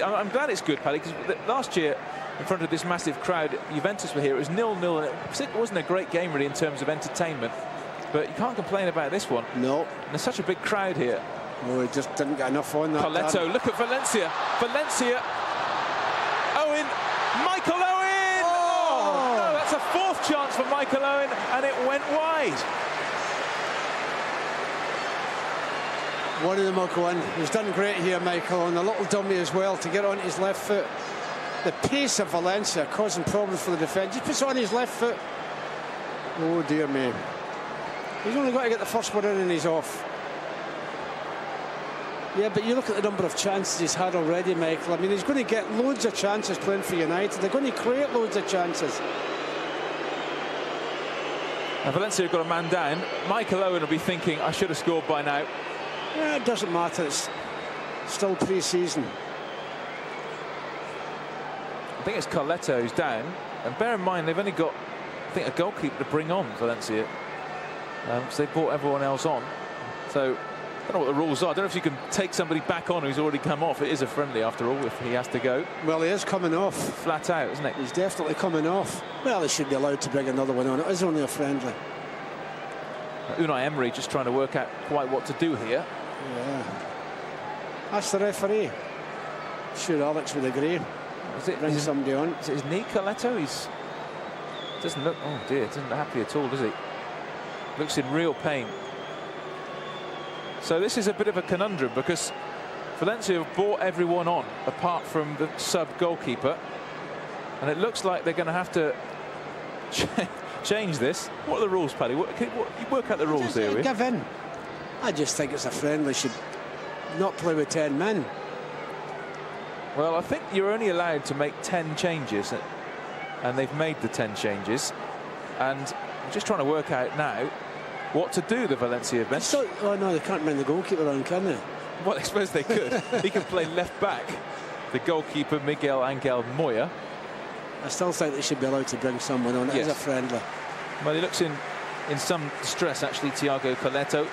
Speaker 1: I'm glad it's good, Paddy, because last year, in front of this massive crowd, Juventus were here. It was 0-0, and it wasn't a great game really in terms of entertainment. But you can't complain about this one.
Speaker 2: No.
Speaker 1: And there's such a big crowd here.
Speaker 2: Oh, he just didn't get enough on that.
Speaker 1: Coletto, look at Valencia. Valencia. Owen. Michael Owen. Oh, no, that's a fourth chance for Michael Owen, and it went wide.
Speaker 2: One of them will go in. He's done great here, Michael, and a little dummy as well to get on his left foot. The pace of Valencia causing problems for the defence. He puts it on his left foot. Oh, dear me. He's only got to get the first one in and he's off. Yeah, but you look at the number of chances he's had already, Michael. I mean, he's going to get loads of chances playing for United. They're going to create loads of chances.
Speaker 1: Now, Valencia have got a man down. Michael Owen will be thinking, I should have scored by now.
Speaker 2: Yeah, it doesn't matter. It's still pre-season.
Speaker 1: I think it's Coletto who's down. And bear in mind, they've only got, I think, a goalkeeper to bring on, Valencia. So they brought everyone else on. So I don't know what the rules are. I don't know if you can take somebody back on who's already come off. It is a friendly, after all, if he has to go.
Speaker 2: Well, he is coming off.
Speaker 1: Flat out, isn't it?
Speaker 2: He's definitely coming off. Well, they should be allowed to bring another one on. It is only a friendly.
Speaker 1: Unai Emery just trying to work out quite what to do here.
Speaker 2: Yeah. That's the referee. Sure, Alex would agree. Bring somebody on.
Speaker 1: Is it his knee, Coletto? Doesn't look. Oh dear, doesn't look happy at all, does he? Looks in real pain. So this is a bit of a conundrum because Valencia have brought everyone on apart from the sub goalkeeper, and it looks like they're going to have to change this. What are the rules, Paddy? You work out the rules here.
Speaker 2: Give in. I just think it's a friendly. Should not play with 10 men.
Speaker 1: Well, I think you're only allowed to make 10 changes, and they've made the 10 changes. And I'm just trying to work out now what to do, the Valencia bench.
Speaker 2: So, oh no, they can't bring the goalkeeper on, can they?
Speaker 1: Well, I suppose they could. He can play left back. The goalkeeper, Miguel Angel Moya.
Speaker 2: I still think they should be allowed to bring someone on. It is a friendly.
Speaker 1: Well, he looks in some distress, actually, Thiago Coletto.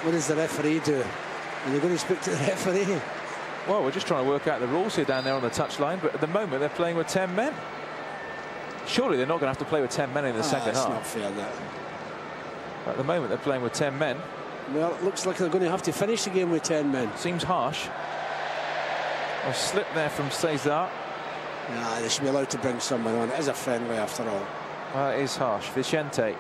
Speaker 2: What does the referee do? Are they going to speak to the referee?
Speaker 1: Well, we're just trying to work out the rules here down there on the touchline, but at the moment they're playing with 10 men. Surely they're not going to have to play with 10 men in the second half.
Speaker 2: That's not fair, that.
Speaker 1: At the moment they're playing with 10 men.
Speaker 2: Well, it looks like they're going to have to finish the game with 10 men.
Speaker 1: Seems harsh. A slip there from Cesar.
Speaker 2: Nah, they should be allowed to bring someone on. It is a friendly after all.
Speaker 1: Well, it is harsh. Vicente.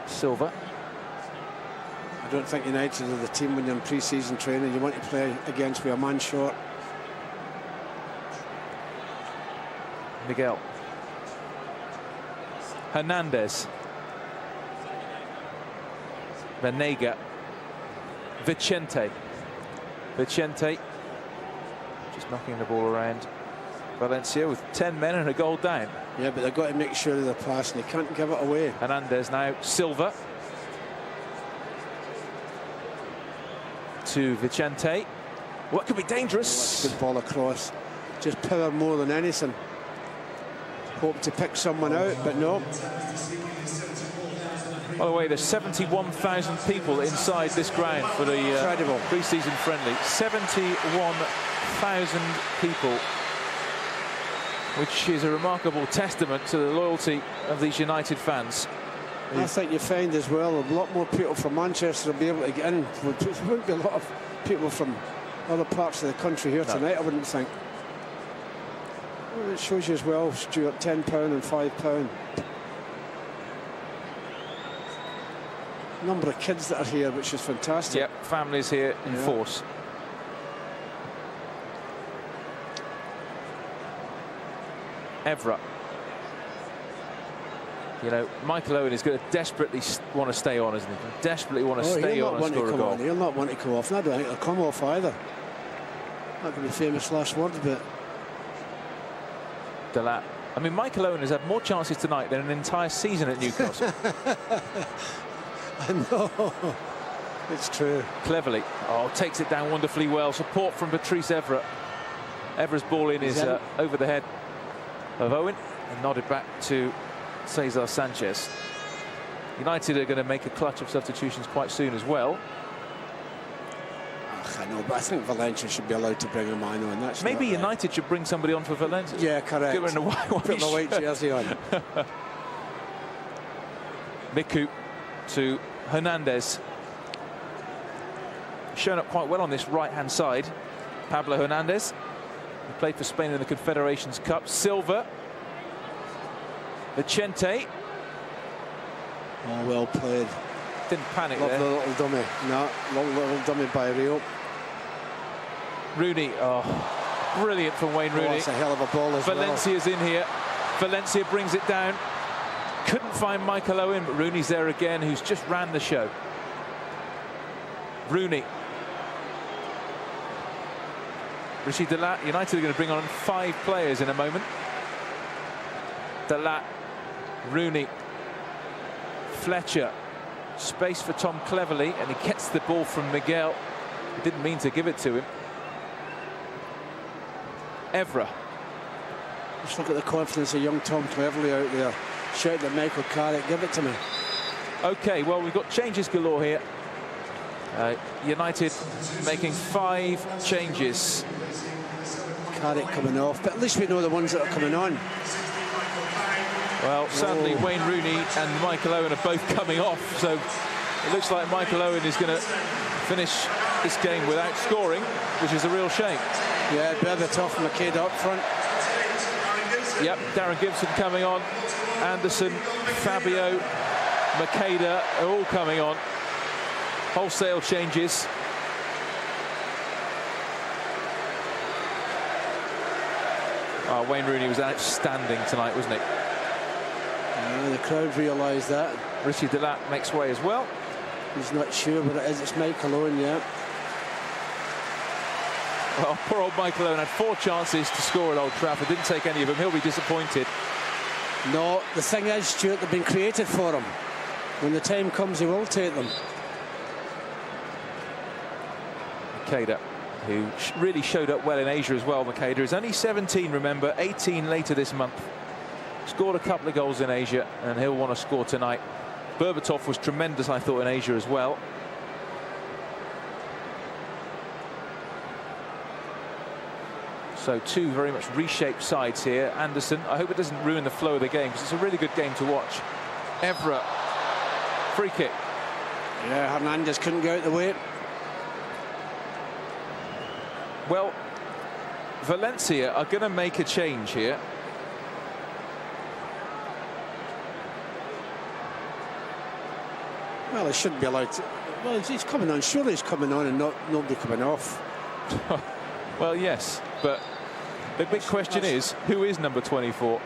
Speaker 1: Silva.
Speaker 2: I don't think United are the team when you're in pre-season training. You want to play against with a man short.
Speaker 1: Miguel. Hernandez. Venega. Vicente. Vicente just knocking the ball around. Valencia with 10 men and a goal down.
Speaker 2: Yeah, but they've got to make sure they're passing. They can't give it away.
Speaker 1: Hernandez now. Silva. To Vicente. What could be dangerous?
Speaker 2: Good ball across. Just power more than anything. Hope to pick someone out, but no.
Speaker 1: By the way, there's 71,000 people inside this ground for the pre-season friendly. 71,000 people, which is a remarkable testament to the loyalty of these United fans.
Speaker 2: I think you find as well a lot more people from Manchester will be able to get in. There won't be a lot of people from other parts of the country here tonight, I wouldn't think. Well, it shows you as well, Stuart, £10 and £5. Number of kids that are here, which is fantastic.
Speaker 1: Yep, families here in force. Evra. You know, Michael Owen is going to desperately want to stay on, isn't he? Desperately want to stay on and score a goal.
Speaker 2: He'll not want to come off. And I don't think he'll come off either. That could be famous last words, but
Speaker 1: Delat. I mean, Michael Owen has had more chances tonight than an entire season at Newcastle.
Speaker 2: I know. It's true.
Speaker 1: Cleverly. Oh, takes it down wonderfully well. Support from Patrice Evra. Evra's ball in is over the head of Owen and nodded back to Cesar Sanchez. United are going to make a clutch of substitutions quite soon as well.
Speaker 2: I know, but I think Valencia should be allowed to bring a man on. That's
Speaker 1: maybe United should bring somebody on for Valencia.
Speaker 2: Yeah, correct.
Speaker 1: Give her in a
Speaker 2: Put the white jersey on.
Speaker 1: Miku to Hernandez. Shown up quite well on this right-hand side. Pablo Hernandez. He played for Spain in the Confederations Cup. Silva. Vicente.
Speaker 2: Oh, well played.
Speaker 1: Didn't panic
Speaker 2: Love
Speaker 1: there.
Speaker 2: the little dummy. No, little dummy by Rio.
Speaker 1: Rooney. Oh, brilliant from Wayne Rooney.
Speaker 2: That's a hell of a ball as
Speaker 1: Valencia's in here. Valencia brings it down. Couldn't find Michael Owen, but Rooney's there again, who's just ran the show. Rooney. Rishi Delat. United are going to bring on 5 players in a moment. Delat. Rooney. Fletcher. Space for Tom Cleverley, and he gets the ball from Miguel. He didn't mean to give it to him. Evra.
Speaker 2: Just look at the confidence of young Tom Cleverley out there. Shout at Michael Carrick, give it to me.
Speaker 1: Okay, well, we've got changes galore here. United making 5 changes.
Speaker 2: Carrick coming off, but at least we know the ones that are coming on.
Speaker 1: Well, sadly, Wayne Rooney and Michael Owen are both coming off, so it looks like Michael Owen is going to finish this game without scoring, which is a real shame.
Speaker 2: Yeah, Berbatov, Makeda up front.
Speaker 1: Yep, Darren Gibson coming on. Anderson, Fabio, Makeda are all coming on. Wholesale changes. Oh, Wayne Rooney was outstanding tonight, wasn't he?
Speaker 2: Yeah, the crowd realised that.
Speaker 1: Rishi Delat makes way as well.
Speaker 2: He's not sure what it is. It's Michael Owen, yeah.
Speaker 1: Well, poor old Michael Owen had 4 chances to score at Old Trafford. Didn't take any of them. He'll be disappointed.
Speaker 2: No, the thing is, Stuart, they've been created for him. When the time comes, he will take them.
Speaker 1: Makeda, who really showed up well in Asia as well. Makeda is only 17, remember, 18 later this month. Scored a couple of goals in Asia, and he'll want to score tonight. Berbatov was tremendous, I thought, in Asia as well. So 2 very much reshaped sides here. Anderson, I hope it doesn't ruin the flow of the game, because it's a really good game to watch. Evra, free kick.
Speaker 2: Yeah, Hernandez couldn't get out the way.
Speaker 1: Well, Valencia are going to make a change here.
Speaker 2: Well, he shouldn't be allowed to. Well, he's coming on. Surely he's coming on and nobody coming off.
Speaker 1: Well, yes, but the big question is, who is number 24?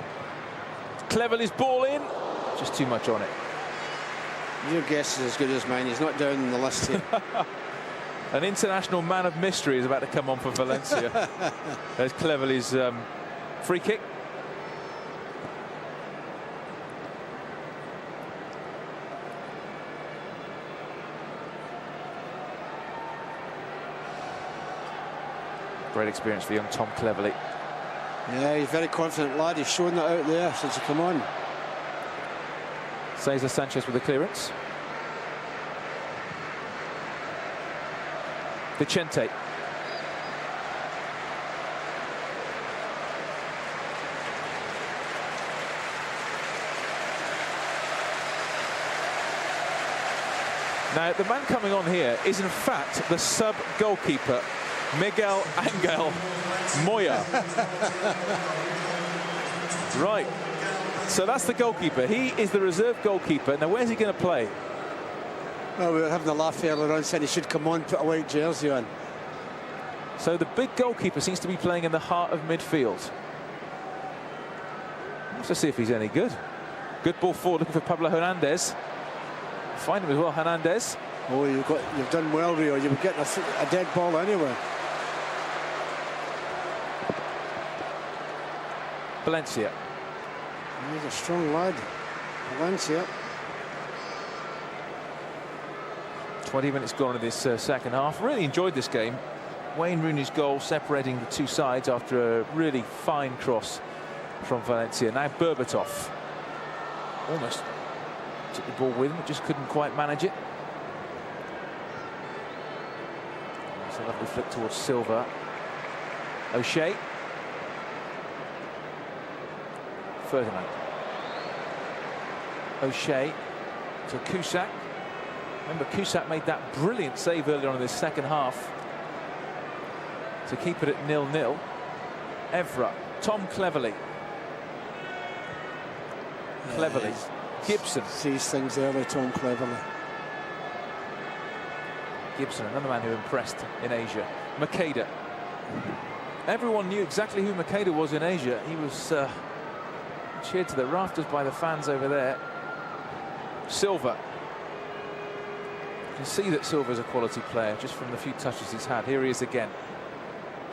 Speaker 1: Cleverley's ball in. Just too much on it.
Speaker 2: Your guess is as good as mine. He's not down on the list here.
Speaker 1: An international man of mystery is about to come on for Valencia. There's Cleverley's free kick. Great experience for young Tom Cleverley.
Speaker 2: Yeah, he's a very confident lad. He's shown that out there since he came on.
Speaker 1: Cesar Sanchez with the clearance. Vicente. Now, the man coming on here is in fact the sub-goalkeeper, Miguel Angel Moya. Right. So that's the goalkeeper. He is the reserve goalkeeper. Now, where's he going to play?
Speaker 2: Well, we were having a laugh earlier on saying he should come on, put a white jersey on.
Speaker 1: So the big goalkeeper seems to be playing in the heart of midfield. Let's see if he's any good. Good ball forward, looking for Pablo Hernandez. Find him as well, Hernandez.
Speaker 2: Oh, you've done well, Rio. You were getting a dead ball anyway.
Speaker 1: Valencia.
Speaker 2: He's a strong lad. Valencia.
Speaker 1: 20 minutes gone in this second half. Really enjoyed this game. Wayne Rooney's goal separating the two sides after a really fine cross from Valencia. Now Berbatov almost took the ball with him, but just couldn't quite manage it. It's a lovely flick towards Silva. O'Shea. Ferdinand. O'Shea to Cusack. Remember, Cusack made that brilliant save earlier on in this second half to keep it at 0-0. Evra. Tom Cleverley. Cleverley. Gibson.
Speaker 2: Sees things early, Tom Cleverley.
Speaker 1: Gibson, another man who impressed in Asia. Makeda. Everyone knew exactly who Makeda was in Asia. He was cheered to the rafters by the fans over there. Silva. You can see that Silva's a quality player just from the few touches he's had. Here he is again.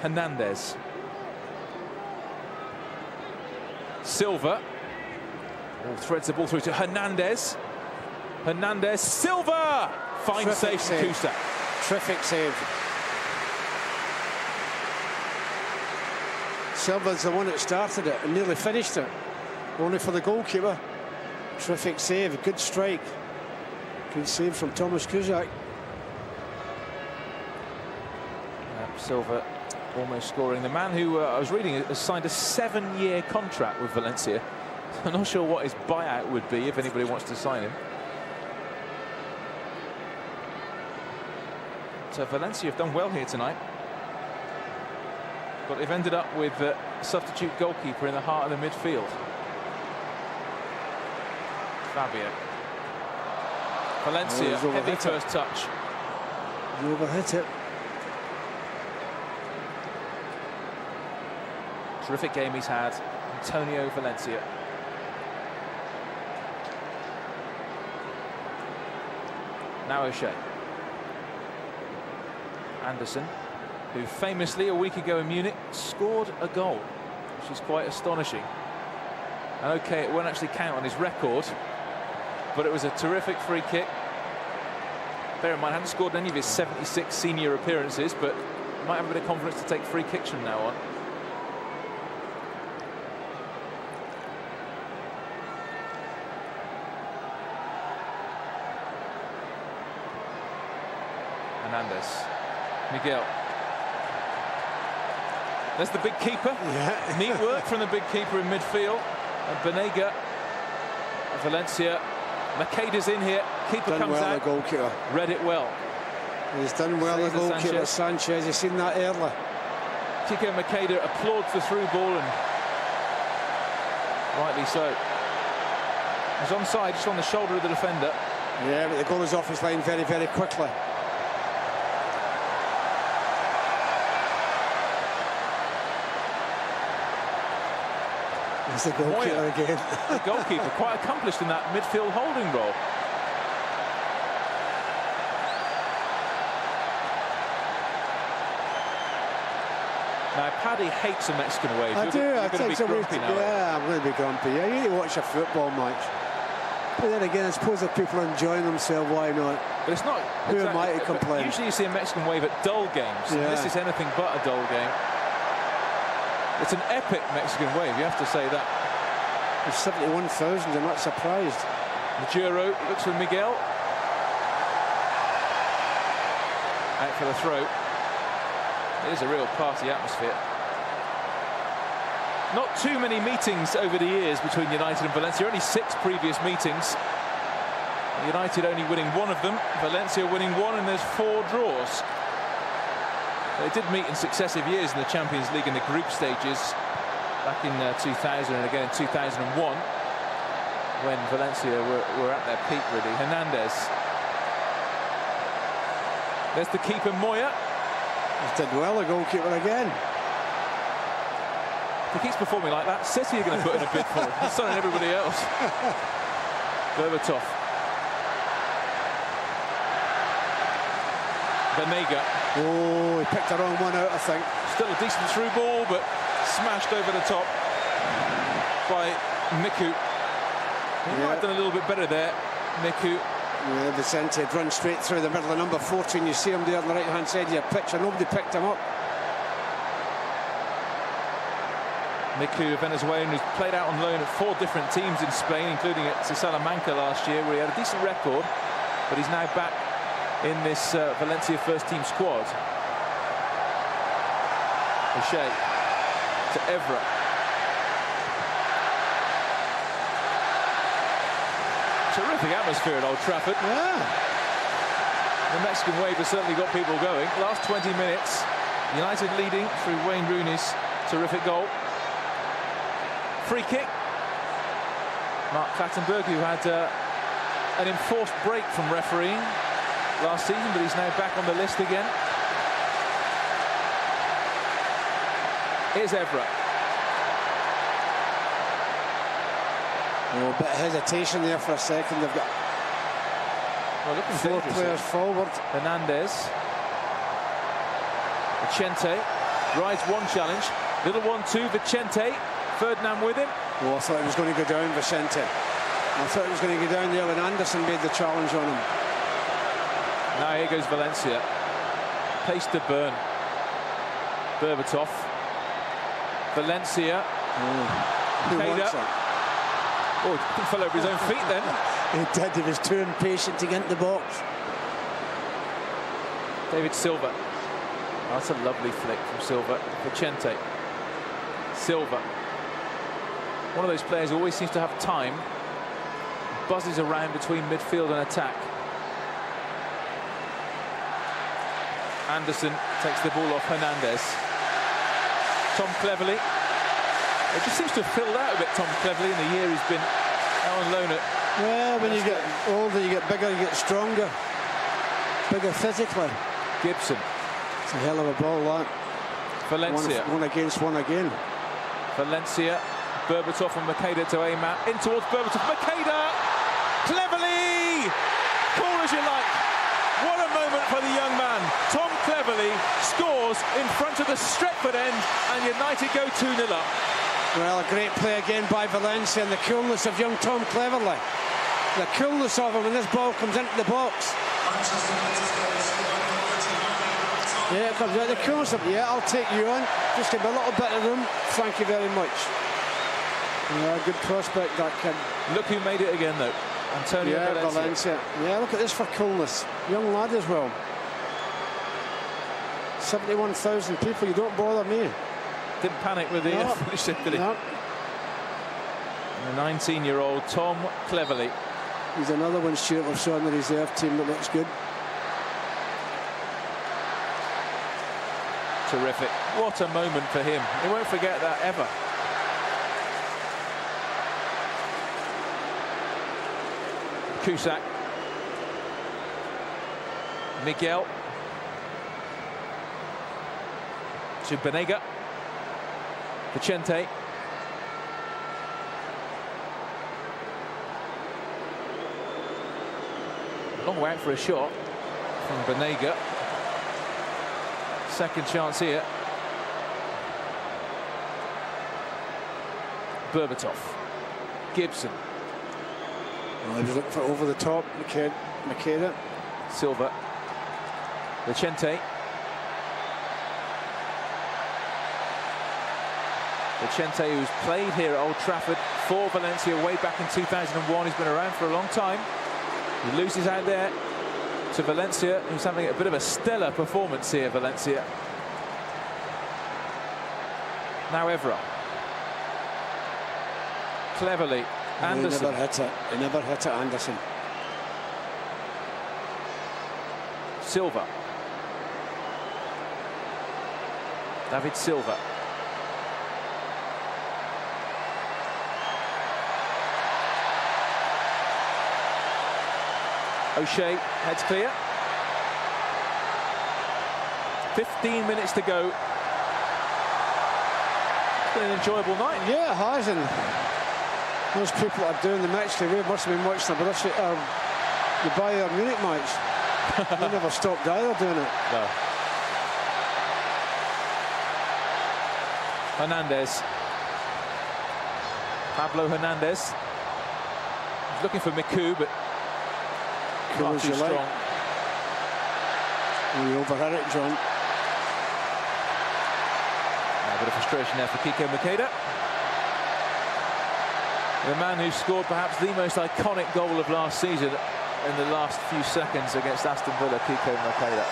Speaker 1: Hernandez. Silva. Oh, threads the ball through to Hernandez. Hernandez. Silva! Fine save from Cusack.
Speaker 2: Terrific save. Silva's the one that started it and nearly finished it. Only for the goalkeeper. Terrific save. Good strike. Good save from Thomas Cusack.
Speaker 1: Silva almost scoring. The man who I was reading has signed a 7-year contract with Valencia. I'm not sure what his buyout would be if anybody wants to sign him. So Valencia have done well here tonight, but they've ended up with a substitute goalkeeper in the heart of the midfield. Fabio. Valencia, heavy first touch.
Speaker 2: He overhit it.
Speaker 1: Terrific game he's had, Antonio Valencia. Now O'Shea. Anderson, who famously a week ago in Munich scored a goal, which is quite astonishing. And okay, it won't actually count on his record, but it was a terrific free kick. Bear in mind, hadn't scored any of his 76 senior appearances, but might have a bit of confidence to take free kicks from now on. Hernandez. Miguel. There's the big keeper.
Speaker 2: Yeah.
Speaker 1: Neat work from the big keeper in midfield. And Banega. Valencia. Makeda's in here. Keeper
Speaker 2: done
Speaker 1: comes
Speaker 2: well,
Speaker 1: out.
Speaker 2: the goalkeeper.
Speaker 1: Read it well.
Speaker 2: He's done well, the goalkeeper. Sanchez. You've seen that earlier.
Speaker 1: Kiko Makeda applauds the through ball, and rightly so. He's onside, just on the shoulder of the defender.
Speaker 2: Yeah, but the goal is off his line very, very quickly. It's the goalkeeper again.
Speaker 1: The goalkeeper, quite accomplished in that midfield holding role. Now, Paddy hates a Mexican wave.
Speaker 2: I do.
Speaker 1: You're going to be grumpy now.
Speaker 2: Yeah, I'm going to be grumpy. Yeah, you need to watch a football match. But then again, I suppose if people are enjoying themselves, why not?
Speaker 1: But it's not.
Speaker 2: Who am I to complain?
Speaker 1: Usually you see a Mexican wave at dull games. Yeah. And this is anything but a dull game. It's an epic Mexican wave, you have to say that.
Speaker 2: There's 71,000, I'm not surprised.
Speaker 1: Maduro looks for Miguel. Out for the throw. It is a real party atmosphere. Not too many meetings over the years between United and Valencia, only 6 previous meetings. United only winning 1 of them, Valencia winning 1, and there's 4 draws. They did meet in successive years in the Champions League in the group stages, back in 2000 and again in 2001, when Valencia were at their peak, really. Hernandez. There's the keeper, Moya.
Speaker 2: He's done well, the goalkeeper again.
Speaker 1: If he keeps performing like that, City are going to put in a bid for him. He's signing everybody else. Berbatov. Banega.
Speaker 2: Oh, he picked the wrong one out, I think.
Speaker 1: Still a decent through ball, but smashed over the top by Miku. He might have done a little bit better there, Miku.
Speaker 2: Yeah, Vicente had run straight through the middle of number 14. You see him there on the right-hand side of your pitch, and nobody picked him up.
Speaker 1: Miku, a Venezuelan who's played out on loan at 4 different teams in Spain, including at Salamanca last year, where he had a decent record, but he's now back in this Valencia first-team squad. O'Shea to Evra. Terrific atmosphere at Old Trafford.
Speaker 2: Yeah.
Speaker 1: The Mexican wave has certainly got people going. Last 20 minutes, United leading through Wayne Rooney's terrific goal. Free kick. Mark Clattenburg, who had an enforced break from refereeing last season, but he's now back on the list again. Here's Evra.
Speaker 2: Oh, a bit of hesitation there for a second. They've got 4 players forward.
Speaker 1: Hernandez. Vicente rides one challenge. Little 1-2. Vicente. Ferdinand with him.
Speaker 2: Oh, I thought he was going to go down, Vicente. I thought he was going to go down there when Anderson made the challenge on him.
Speaker 1: Now here goes Valencia. Pace to Burn. Berbatov. Valencia.
Speaker 2: Who wants it?
Speaker 1: Oh, he fell over his own feet then.
Speaker 2: He did. He was too impatient to get into the box.
Speaker 1: David Silva. Oh, that's a lovely flick from Silva. Vicente. Silva. One of those players who always seems to have time. Buzzes around between midfield and attack. Anderson takes the ball off Hernandez. Tom Cleverley. It just seems to have filled out a bit, Tom Cleverley, in the year he's been out on loan at.
Speaker 2: Well, when you get older, you get bigger, you get stronger. Bigger physically.
Speaker 1: Gibson.
Speaker 2: It's a hell of a ball, that.
Speaker 1: Valencia.
Speaker 2: One against one again.
Speaker 1: Valencia. Berbatov and Makeda to aim at. In towards Berbatov. Makeda! Cleverley! Call as you like. What a moment for the young man. Tom Cleverley scores in front of the Stretford end, and United go 2-0 up.
Speaker 2: Well, a great play again by Valencia, and the coolness of young Tom Cleverley. The coolness of him when this ball comes into the box. Yeah, it comes out. The coolness of him. Yeah, I'll take you on. Just give me a little bit of room. Thank you very much. Yeah, good prospect, that kid.
Speaker 1: Look who made it again, though. Antonio
Speaker 2: Valencia. Yeah, look at this for coolness. Young lad as well. 71,000 people, you don't bother me.
Speaker 1: Didn't panic with the finish, did he?
Speaker 2: No.
Speaker 1: And the 19-year-old Tom Cleverley.
Speaker 2: He's another one, Stuart, we've shown the reserve team that looks good.
Speaker 1: Terrific. What a moment for him. He won't forget that ever. Cusack. Miguel. To Banega. Vicente. Long way out for a shot from Banega. Second chance here. Berbatov. Gibson.
Speaker 2: Well, he was looking for over the top. Makeda.
Speaker 1: Silva. Vicente. Vicente, who's played here at Old Trafford for Valencia way back in 2001. He's been around for a long time. He loses out there to Valencia, who's having a bit of a stellar performance here, Valencia. Now Evra. Cleverly. Anderson.
Speaker 2: He never hit it. He never hit it, Anderson.
Speaker 1: Silva. David Silva. O'Shea heads clear. 15 minutes to go. It's been an enjoyable night.
Speaker 2: Yeah, it has. And Those people that are doing the match today must have been watching the Bayern Munich match. They never stopped either doing it.
Speaker 1: No. Hernandez. Pablo Hernandez. He's looking for Miku, but far too strong.
Speaker 2: We overhit it, John.
Speaker 1: A bit of frustration there for Kiko Makeda. The man who scored perhaps the most iconic goal of last season in the last few seconds against Aston Villa, Kiko Makeda.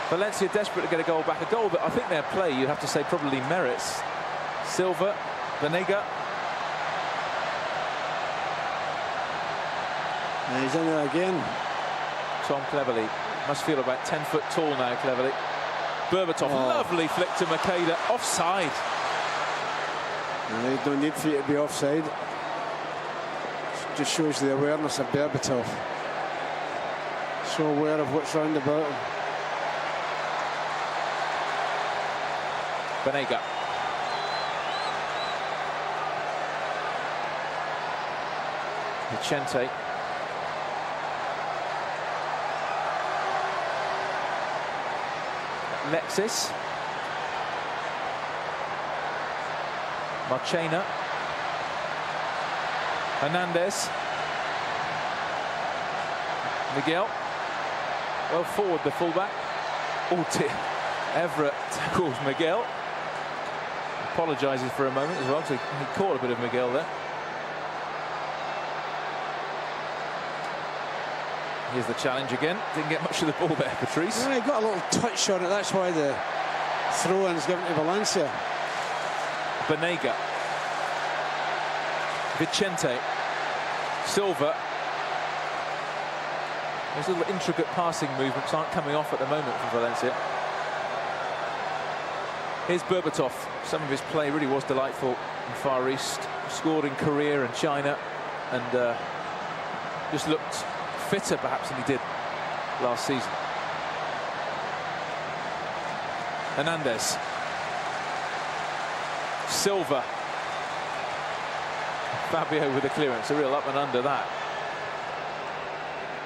Speaker 1: Valencia desperate to get a goal back, a goal that I think their play, you'd have to say, probably merits. Silva, Vanega.
Speaker 2: And he's in there again.
Speaker 1: Tom Cleverley must feel about 10 foot tall now, Cleverley. Berbatov, lovely flick to Makeda, offside.
Speaker 2: There's no need for you to be offside. Just shows the awareness of Berbatov. So aware of what's round about him.
Speaker 1: Vanega. Vicente. Alexis. Marchena. Hernandez. Miguel. Well forward, the fullback. Oh dear. Everett tackles Miguel. Apologises for a moment as well, so he caught a bit of Miguel there. Here's the challenge again. Didn't get much of the ball there, Patrice.
Speaker 2: Yeah, he got a little touch on it. That's why the throw-in's given to Valencia.
Speaker 1: Banega. Vicente. Silva. Those little intricate passing movements aren't coming off at the moment for Valencia. Here's Berbatov. Some of his play really was delightful in Far East. Scored in Korea and China, and just looked fitter perhaps than he did last season. Hernandez. Silva. Fabio with a clearance, a real up and under that.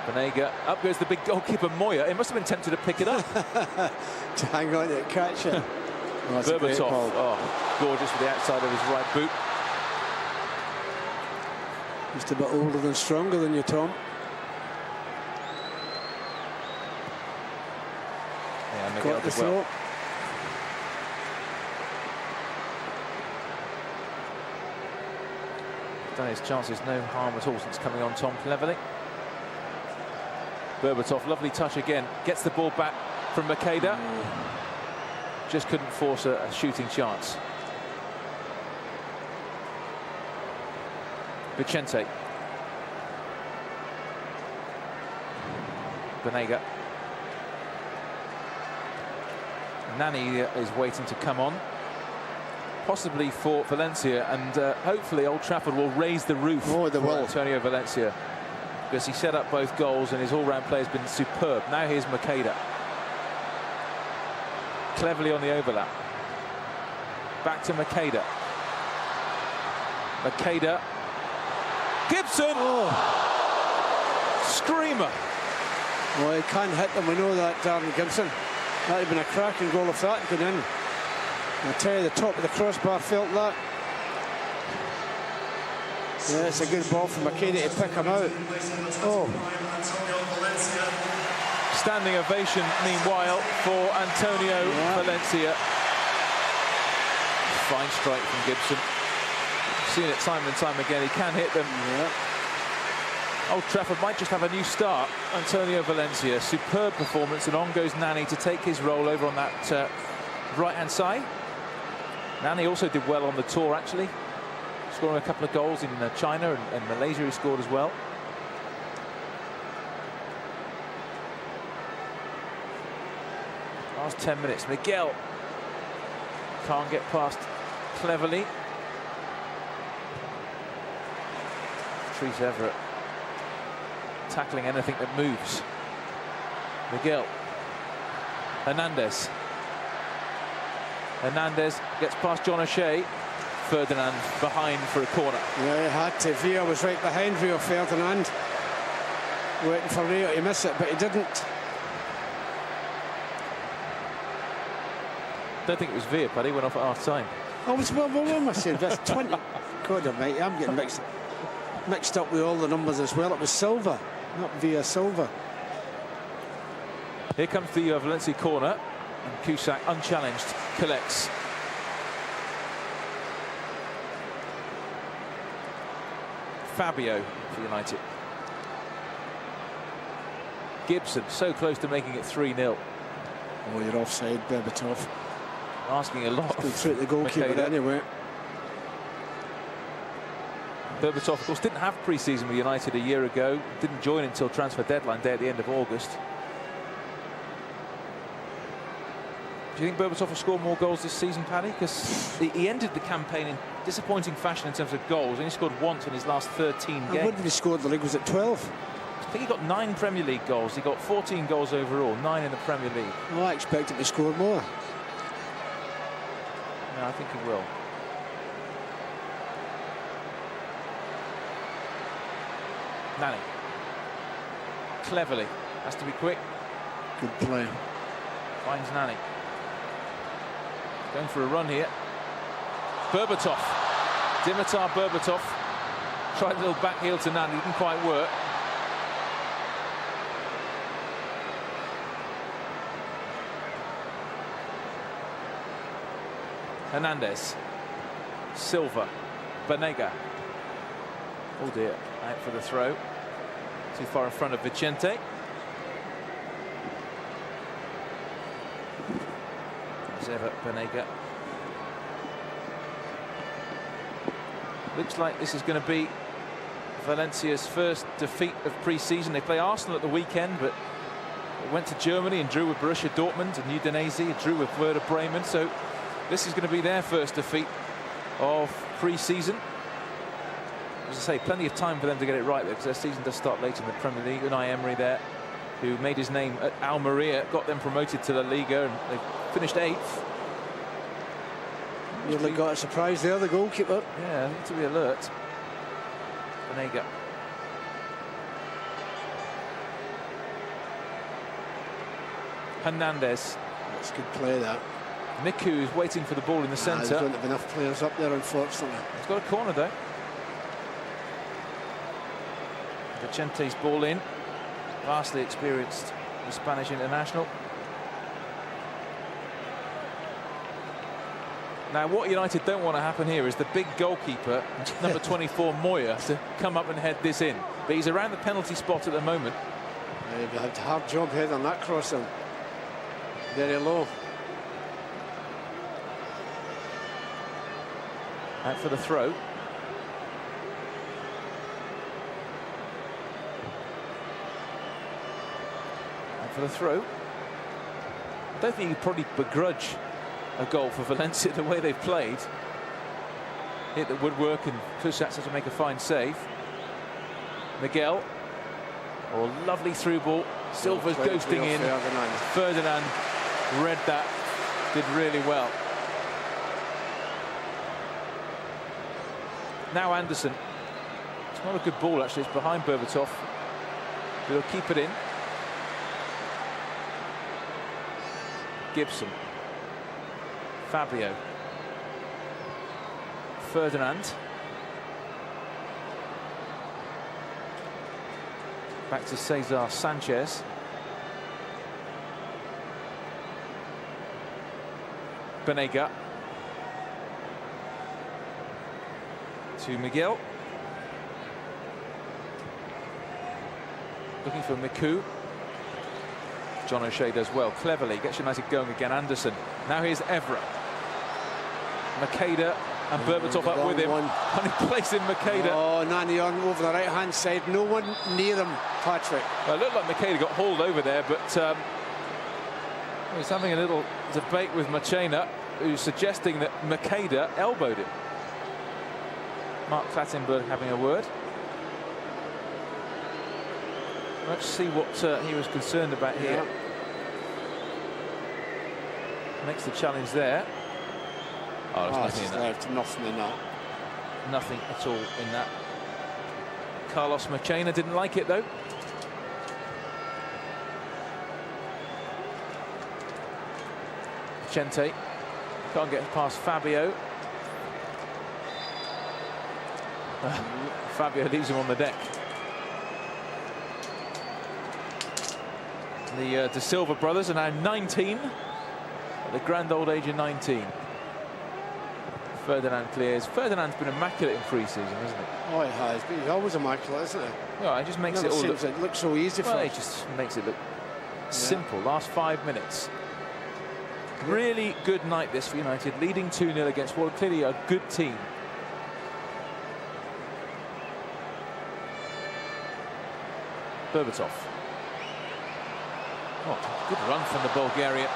Speaker 1: Banega. Up goes the big goalkeeper Moya. He must have been tempted to pick it up.
Speaker 2: To hang on to catch it. Oh,
Speaker 1: Berbatov. Oh, gorgeous with the outside of his right boot.
Speaker 2: Just a bit older and stronger than you, Tom.
Speaker 1: Yeah, Miguel did well. Done his chances, no harm at all since coming on Tom Cleverley. Berbatov, lovely touch again. Gets the ball back from Makeda. Just couldn't force a shooting chance. Vicente. Banega. Nani is waiting to come on, possibly for Valencia, and hopefully Old Trafford will raise the roof for Antonio Valencia, because he set up both goals and his all-round play has been superb. Now here's Makeda. Cleverly on the overlap. Back to Makeda. Makeda. Gibson! Oh. Screamer!
Speaker 2: Well, he can't hit them, we know that, Darren Gibson. That would have been a cracking goal if that had gone in. I tell you, the top of the crossbar felt that. Yeah, it's a good ball from Makeda to pick him out. Oh.
Speaker 1: Standing ovation, meanwhile, for Antonio Valencia. Fine strike from Gibson. Seen it time and time again. He can hit them.
Speaker 2: Yeah.
Speaker 1: Old Trafford might just have a new start. Antonio Valencia, superb performance, and on goes Nani to take his role over on that right-hand side. Nani also did well on the tour, actually, scoring a couple of goals in China and Malaysia. He scored as well. Last 10 minutes. Miguel can't get past Cleverley. Patrice Everett tackling anything that moves. Miguel. Hernandez. Hernandez gets past John O'Shea. Ferdinand behind for a corner.
Speaker 2: Yeah, he had to. Villa was right behind Rio Ferdinand, waiting for Rio to miss it, but he didn't.
Speaker 1: Don't think it was Villa, but he went off at half time.
Speaker 2: I was, well, what am I saying? That's 20. God almighty, I'm getting mixed up with all the numbers as well. It was Silva, not Villa, Silva.
Speaker 1: Here comes the Valencia corner, and Cusack, unchallenged, collects. Fabio for United. Gibson so close to making it 3-0.
Speaker 2: Oh, you're offside, Berbatov.
Speaker 1: Asking a lot.
Speaker 2: Going through the goalkeeper
Speaker 1: Makeda.
Speaker 2: anyway.
Speaker 1: Berbatov, of course, didn't have pre-season with United a year ago. Didn't join until transfer deadline day at the end of August. Do you think Berbatov will score more goals this season, Paddy? Because he ended the campaign in disappointing fashion in terms of goals. He only scored once in his last 13 games.
Speaker 2: And what did he score in the league? Was it 12?
Speaker 1: I think he got 9 Premier League goals. He got 14 goals overall, 9 in the Premier League.
Speaker 2: Well, I expect him to score more.
Speaker 1: No, I think he will. Nani. Cleverly. Has to be quick.
Speaker 2: Good play.
Speaker 1: Finds Nani. Going for a run here. Berbatov. Dimitar Berbatov. Tried a little back heel to Nani. Didn't quite work. Hernandez. Silva. Banega. Oh dear. Out for the throw. Too far in front of Vicente. As ever, Banega. Looks like this is going to be Valencia's first defeat of pre-season. They play Arsenal at the weekend, but they went to Germany and drew with Borussia Dortmund and Udinese, drew with Werder Bremen. So this is going to be their first defeat of pre-season. As I say, plenty of time for them to get it right there, because their season does start late in the Premier League. Unai Emery there, who made his name at Almeria, got them promoted to La Liga, and they finished 8th.
Speaker 2: Nearly got a surprise there, the goalkeeper.
Speaker 1: Yeah, need to be alert. Banega. Hernandez.
Speaker 2: That's good play, that.
Speaker 1: Miku is waiting for the ball in the centre.
Speaker 2: There don't have enough players up there, unfortunately.
Speaker 1: He's got a corner though. Vicente's ball in. Vastly experienced, the Spanish international. Now, what United don't want to happen here is the big goalkeeper, number 24, Moya, to come up and head this in. But he's around the penalty spot at the moment.
Speaker 2: Yeah, they had a hard job head on that crossing. Very low.
Speaker 1: Out for the throw. Out for the throw. I don't think he'd probably begrudge a goal for Valencia the way they've played. Hit the woodwork, and Cusack had to make a fine save. Miguel. Oh, lovely through ball. Silva's ghosting in. Ferdinand read that. Did really well. Now Anderson. It's not a good ball, actually. It's behind Berbatov. But he'll keep it in. Gibson. Fabio. Ferdinand. Back to Cesar Sanchez. Banega. To Miguel. Looking for Miku. John O'Shea does well. Cleverly gets United going again. Anderson. Now here's Evra. Makeda and Berbatov up with him. Funny place in Makeda.
Speaker 2: Oh, Nani on over the right-hand side. No one near him, Patrick.
Speaker 1: Well, it looked like Makeda got hauled over there, but he's having a little debate with Machena, who's suggesting that Makeda elbowed him. Mark Clattenburg having a word. Let's see what he was concerned about here.
Speaker 2: Yeah.
Speaker 1: Makes the challenge there. Oh, there's nothing in that.
Speaker 2: Left nothing in that.
Speaker 1: Nothing at all in that. Carlos Machena didn't like it though. Chente can't get past Fabio. Fabio leaves him on the deck. The De Silva brothers are now 19 at the grand old age of 19. Ferdinand clears. Ferdinand's been immaculate in pre-season, hasn't he?
Speaker 2: Oh, he has. But he's always immaculate, isn't he?
Speaker 1: Well, it just makes it all look...
Speaker 2: It looks so easy for
Speaker 1: Well,
Speaker 2: him.
Speaker 1: it just makes it look simple. Last 5 minutes. Really good night this for United, leading 2-0 against what clearly a good team. Berbatov. Oh, good run from the Bulgarian.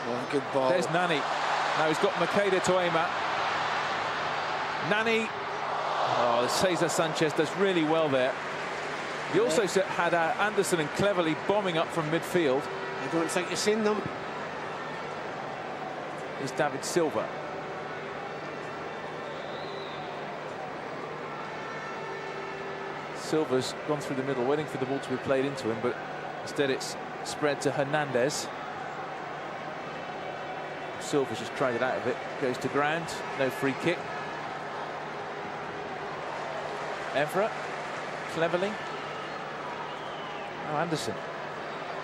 Speaker 2: Oh, good ball.
Speaker 1: There's Nani. Now he's got Makeda to aim at. Nani. Oh, Cesar Sanchez does really well there. He also had Anderson and Cleverly bombing up from midfield.
Speaker 2: I don't think you've seen them.
Speaker 1: Is David Silva. Silva's gone through the middle, waiting for the ball to be played into him, but instead it's spread to Hernandez. Silva's just tried it out of it. Goes to ground. No free kick. Evra. Cleverly. Oh, Anderson.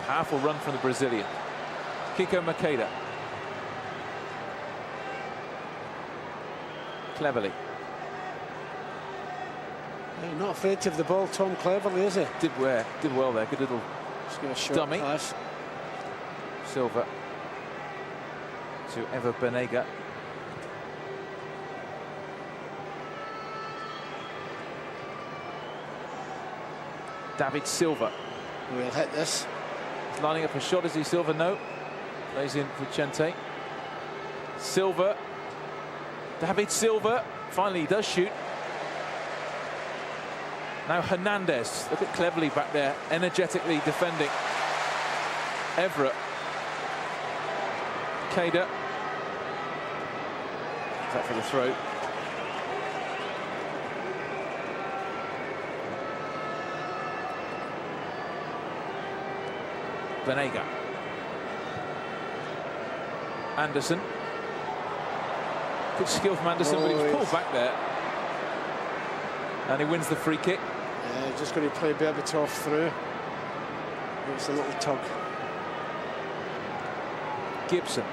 Speaker 1: Powerful run from the Brazilian. Kiko Makeda. Cleverly.
Speaker 2: He's not afraid to have the ball, Tom Cleverly, is he?
Speaker 1: Did well there. Good little dummy.
Speaker 2: Pass.
Speaker 1: Silva to Ever Banega. David Silva.
Speaker 2: We'll hit this.
Speaker 1: He's lining up a shot. Is he Silva? No. Plays in for Chente. Silva. David Silva. Finally, he does shoot. Now Hernandez. Look at Cleverly back there, energetically defending. Evra. Makeda. That for the throw. Banega. Anderson. Good skill from Anderson, but he was pulled back there. And he wins the free kick.
Speaker 2: Yeah, just going to play Berbatov through. It's a little tug.
Speaker 1: Gibson.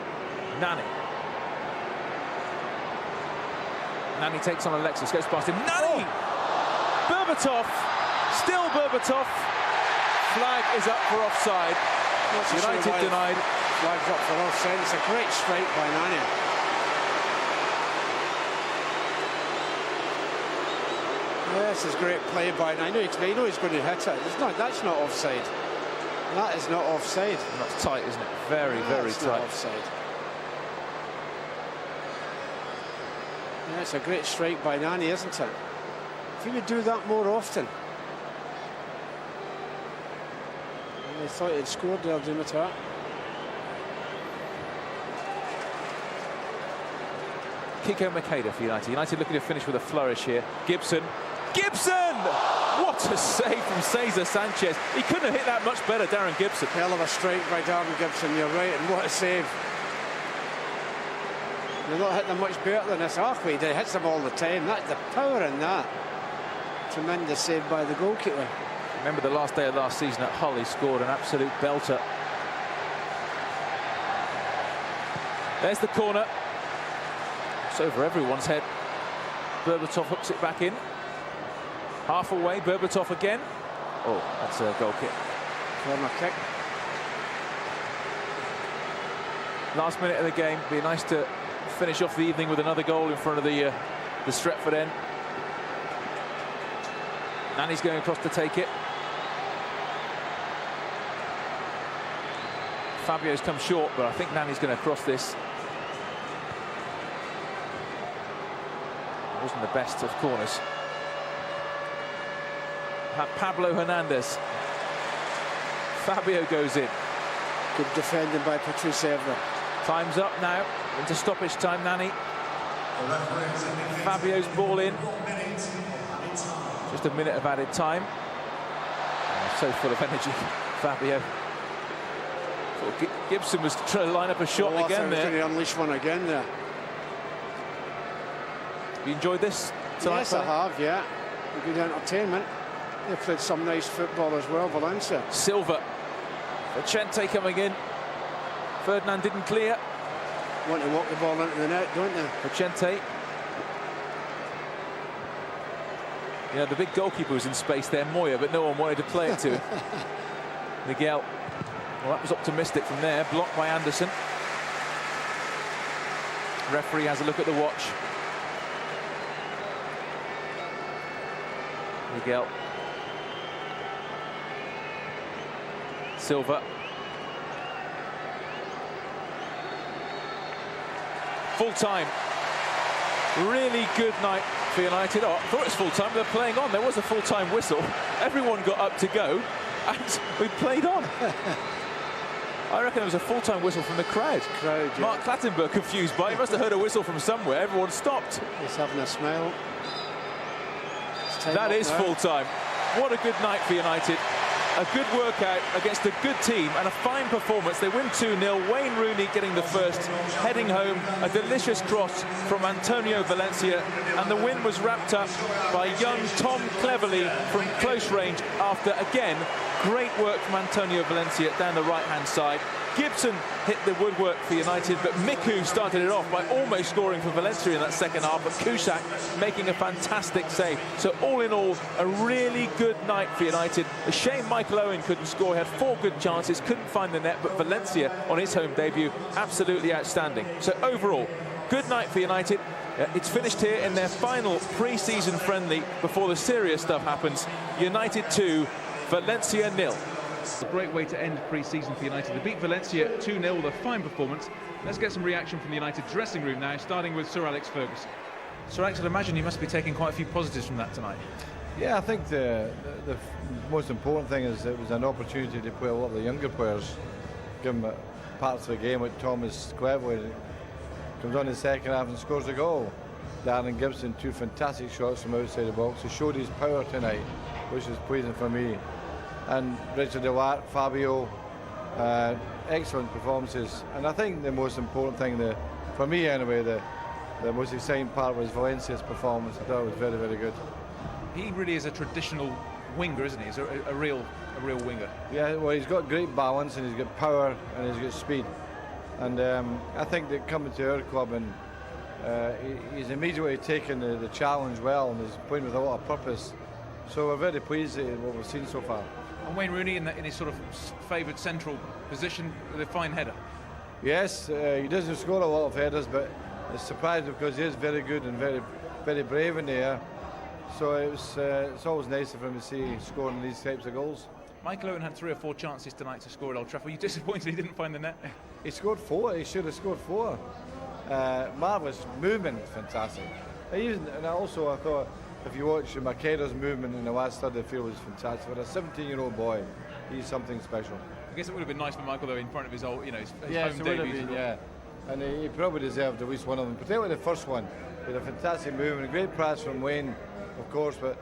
Speaker 1: Nani. Nani takes on Alexis, goes past him. Nani! Oh. Berbatov. Still Berbatov. Flag is up for offside. United denied.
Speaker 2: Flag's up for offside. It's a great strike by Nani. Yeah, this is great play by Nani. You know he's going to hit it. That's not offside. That is not offside.
Speaker 1: That's tight, isn't it? Very, very tight.
Speaker 2: Not offside. Yeah, it's a great strike by Nani, isn't it? If he would do that more often. I thought he'd scored there, Dimitar.
Speaker 1: Kiko Makeda for United. United looking to finish with a flourish here. Gibson. Gibson! What a save from Cesar Sanchez. He couldn't have hit that much better, Darren Gibson.
Speaker 2: Hell of a strike by Darren Gibson, you're right, and what a save. You're not hitting them much better than this. He hits them all the time. That's the power in that. Tremendous save by the goalkeeper.
Speaker 1: Remember the last day of last season at Hull, he scored an absolute belter. There's the corner. It's over everyone's head. Berbatov hooks it back in. Half away, Berbatov again. Oh, that's a goal kick.
Speaker 2: Corner kick.
Speaker 1: Last minute of the game. Be nice to finish off the evening with another goal in front of the Stretford end. Nani's going across to take it. Fabio's come short, but I think Nani's going to cross this. It wasn't the best of corners. Pablo Hernandez. Fabio goes in.
Speaker 2: Good defending by Patrice Evra.
Speaker 1: Time's up now. Into stoppage time, Nani. Fabio's ball in. Just a minute of added time. Oh, so full of energy, Fabio. Gibson was trying to line up a shot again there.
Speaker 2: Going to unleash one again there.
Speaker 1: You enjoyed this tonight?
Speaker 2: Yes, I have, yeah. Good entertainment. They played some nice football as well, Valencia.
Speaker 1: Silva. Vicente coming in. Ferdinand didn't clear.
Speaker 2: Want to walk the ball into the net, don't they?
Speaker 1: Vicente. You know, the big goalkeeper was in space there, Moya, but no one wanted to play it to him. Miguel. Well, that was optimistic from there. Blocked by Anderson. Referee has a look at the watch. Miguel. Silva. Full time. Really good night for United. Oh, I thought it was full time. They're playing on. There was a full time whistle. Everyone got up to go, and we played on. I reckon there was a full time whistle from the crowd.
Speaker 2: Yeah.
Speaker 1: Mark Clattenburg confused by it. He must have heard a whistle from somewhere. Everyone stopped.
Speaker 2: He's having a smile.
Speaker 1: That is full time. What a good night for United. A good workout against a good team and a fine performance. They win 2-0. Wayne Rooney getting the first, heading home. A delicious cross from Antonio Valencia, and the win was wrapped up by young Tom Cleverley from close range after, again, great work from Antonio Valencia down the right-hand side. Gibson hit the woodwork for United, but Miku started it off by almost scoring for Valencia in that second half, but Cusack making a fantastic save. So all in all, a really good night for United. A shame Michael Owen couldn't score. He had 4 good chances, couldn't find the net, but Valencia on his home debut, absolutely outstanding. So overall, good night for United. It's finished here in their final pre-season friendly before the serious stuff happens. United 2, Valencia 0. A great way to end pre-season for United. They beat Valencia 2-0 with a fine performance. Let's get some reaction from the United dressing room now, starting with Sir Alex Ferguson. Sir Alex, I'd imagine you must be taking quite a few positives from that tonight.
Speaker 4: Yeah, I think the most important thing is it was an opportunity to play a lot of the younger players, give them parts of the game with Thomas Cleverley. Comes on in the second half and scores a goal. Darren Gibson, 2 fantastic shots from outside the box. He showed his power tonight, which is pleasing for me. And Richard Dewart, Fabio, excellent performances. And I think the most important thing, for me anyway, the most exciting part was Valencia's performance. I thought it was very, very good.
Speaker 1: He really is a traditional winger, isn't he? He's a real winger.
Speaker 4: Yeah, well, he's got great balance and he's got power and he's got speed. And I think that coming to our club and he's immediately taken the challenge well and he's playing with a lot of purpose. So we're very pleased with what we've seen so far.
Speaker 1: And Wayne Rooney in his sort of favoured central position with a fine header.
Speaker 4: Yes, he doesn't score a lot of headers, but it's surprising because he is very good and very, very brave in the air. So it's always nice for him to see scoring these types of goals.
Speaker 1: Michael Owen had 3 or 4 chances tonight to score at Old Trafford. Were you disappointed he didn't find the net?
Speaker 4: He scored 4. He should have scored 4. Marvellous movement, fantastic. And also I thought, if you watch Makeda's movement in the last third of the field, was fantastic. For a 17-year-old boy, he's something special.
Speaker 1: I guess it would have been nice for Michael, though, in front of his old, his
Speaker 4: yes,
Speaker 1: home
Speaker 4: it would have
Speaker 1: debut.
Speaker 4: been, yeah. And he probably deserved at least one of them, particularly the first one. He had a fantastic movement, a great pass from Wayne, of course, but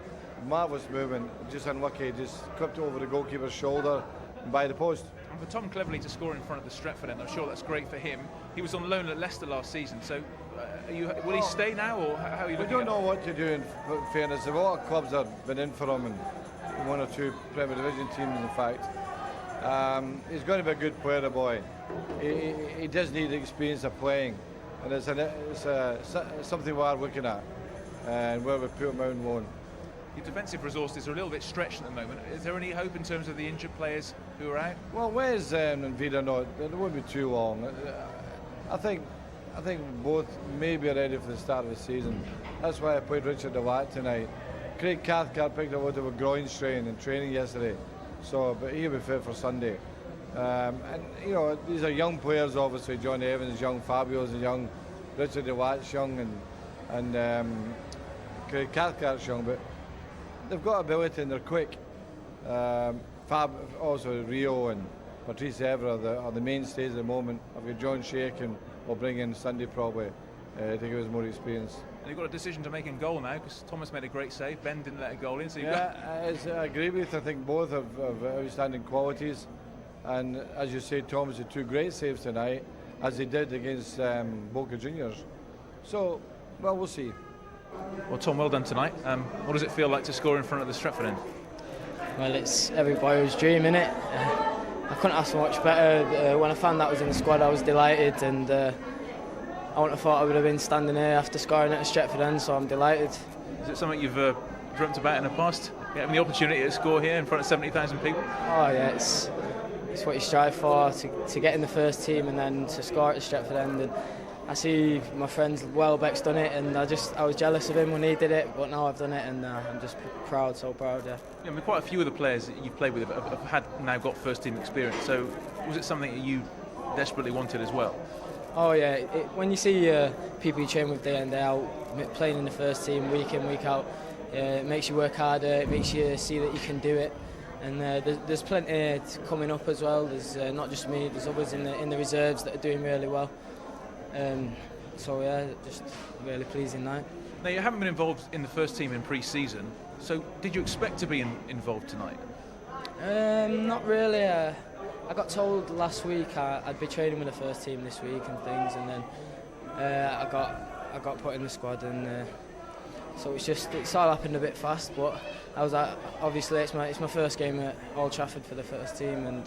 Speaker 4: marvellous movement. Just unlucky, just clipped over the goalkeeper's shoulder and by the post.
Speaker 1: And for Tom Cleverley to score in front of the Stretford end, I'm sure that's great for him. He was on loan at Leicester last season, so will he stay now, or how are you looking?
Speaker 4: We don't know what to do, in fairness. A lot of clubs have been in for him, and 1 or 2 Premier Division teams, in fact. He's going to be a good player, the boy. He does need the experience of playing, and it's something we are looking at, and where we put him out on loan.
Speaker 1: Your defensive resources are a little bit stretched at the moment. Is there any hope in terms of the injured players who are out?
Speaker 4: Well, Wes and Vida, no, it won't be too long. I think both may be ready for the start of the season. That's why I played Richard Dewart tonight. Craig Cathcart picked up a bit of a groin strain in training yesterday, but he'll be fit for Sunday. And these are young players, obviously. John Evans is young, Fabio's is young, Richard Dewart's young, and Craig Cathcart's young, but they've got ability and they're quick. Also Rio and Patrice Evra are the mainstays at the moment. I've got John Shake and we'll bring in Sunday probably to give us more experience.
Speaker 1: And you've got a decision to make in goal now, because Thomas made a great save, Ben didn't let a goal in, so you've
Speaker 4: I agree with. I think both have outstanding qualities, and as you say, Thomas had 2 great saves tonight, as he did against Boca Juniors. So, well, we'll see.
Speaker 1: Well, Tom, well done tonight. What does it feel like to score in front of the Stretford end?
Speaker 5: Well, it's every boy's dream, innit? I couldn't ask for much better. When I found that I was in the squad, I was delighted, and I wouldn't have thought I would have been standing here after scoring at the Stretford end, so I'm delighted.
Speaker 1: Is it something you've dreamt about in the past? Having the opportunity to score here in front of 70,000 people?
Speaker 5: Oh yeah, it's what you strive for, to get in the first team and then to score at the Stretford end. And I see my friend Welbeck's done it, and I was jealous of him when he did it, but now I've done it, and I'm just proud, so proud. Yeah.
Speaker 1: I mean, quite a few of the players that you've played with have now got first team experience. So was it something that you desperately wanted as well?
Speaker 5: Oh yeah, when you see people you train with day in, day out, playing in the first team week in, week out, it makes you work harder, it makes you see that you can do it. And there's plenty coming up as well. There's not just me, there's others in the reserves that are doing really well. So yeah, just really pleasing night.
Speaker 1: Now, you haven't been involved in the first team in pre-season, so did you expect to be involved tonight?
Speaker 5: Not really. I got told last week I'd be training with the first team this week and things, and then I got put in the squad, and so it's all happened a bit fast. But obviously it's my first game at Old Trafford for the first team, and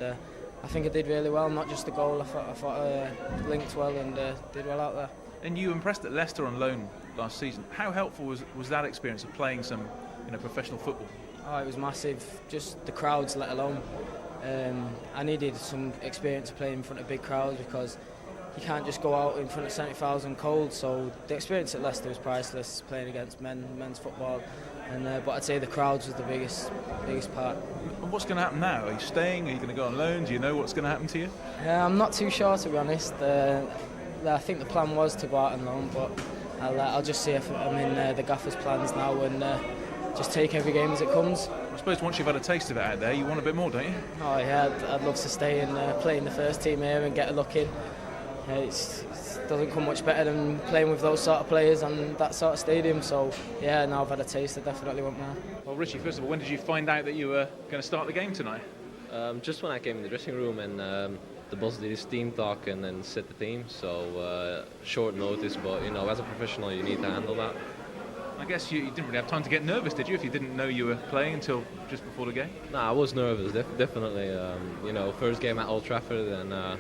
Speaker 5: I think I did really well. Not just the goal, I thought I linked well and did well out there.
Speaker 1: And you impressed at Leicester on loan last season. How helpful was that experience of playing some professional football?
Speaker 5: Oh, it was massive. Just the crowds, let alone. I needed some experience playing in front of big crowds, because you can't just go out in front of 70,000 cold. So the experience at Leicester was priceless, playing against men's football. But I'd say the crowds was the biggest part.
Speaker 1: And what's going to happen now? Are you staying? Are you going to go on loan? Do you know what's going to happen to you?
Speaker 5: I'm not too sure, to be honest. I think the plan was to go out on loan, but I'll just see if I'm in the gaffer's plans now, and just take every game as it comes.
Speaker 1: I suppose once you've had a taste of it out there, you want a bit more, don't you?
Speaker 5: Oh yeah, I'd love to stay and play in the first team here and get a look in. It doesn't come much better than playing with those sort of players and that sort of stadium. So yeah, now I've had a taste, I definitely want more.
Speaker 1: Well, Richie, first of all, when did you find out that you were going to start the game tonight?
Speaker 6: Just when I came in the dressing room, and the boss did his team talk and then set the team. So short notice, but as a professional, you need to handle that.
Speaker 1: I guess you didn't really have time to get nervous, did you, if you didn't know you were playing until just before the game?
Speaker 6: Nah, I was nervous, definitely. First game at Old Trafford, and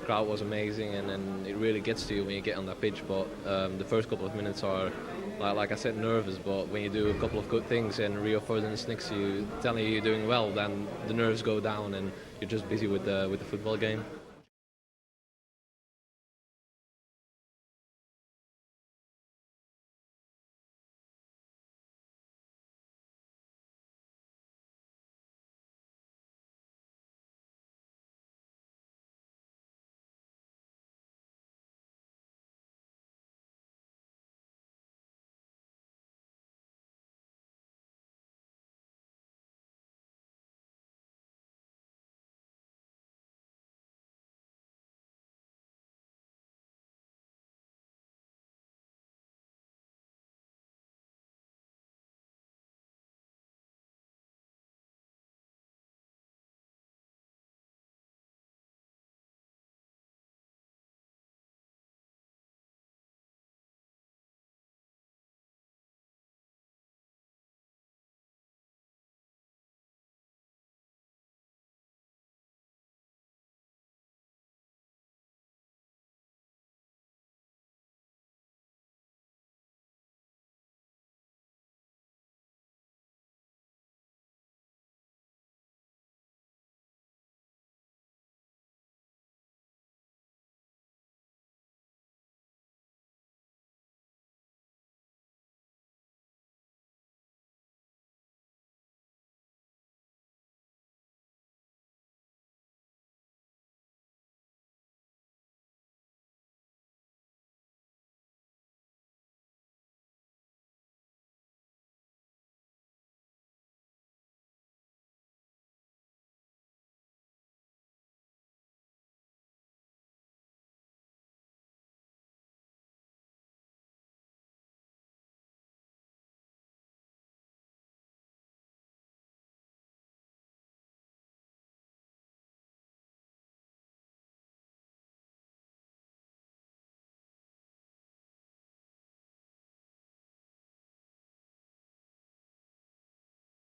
Speaker 6: crowd was amazing, and then it really gets to you when you get on that pitch. But the first couple of minutes are, like I said, nervous. But when you do a couple of good things and Rio Ferdinand next to you telling you you're doing well, then the nerves go down and you're just busy with the football game.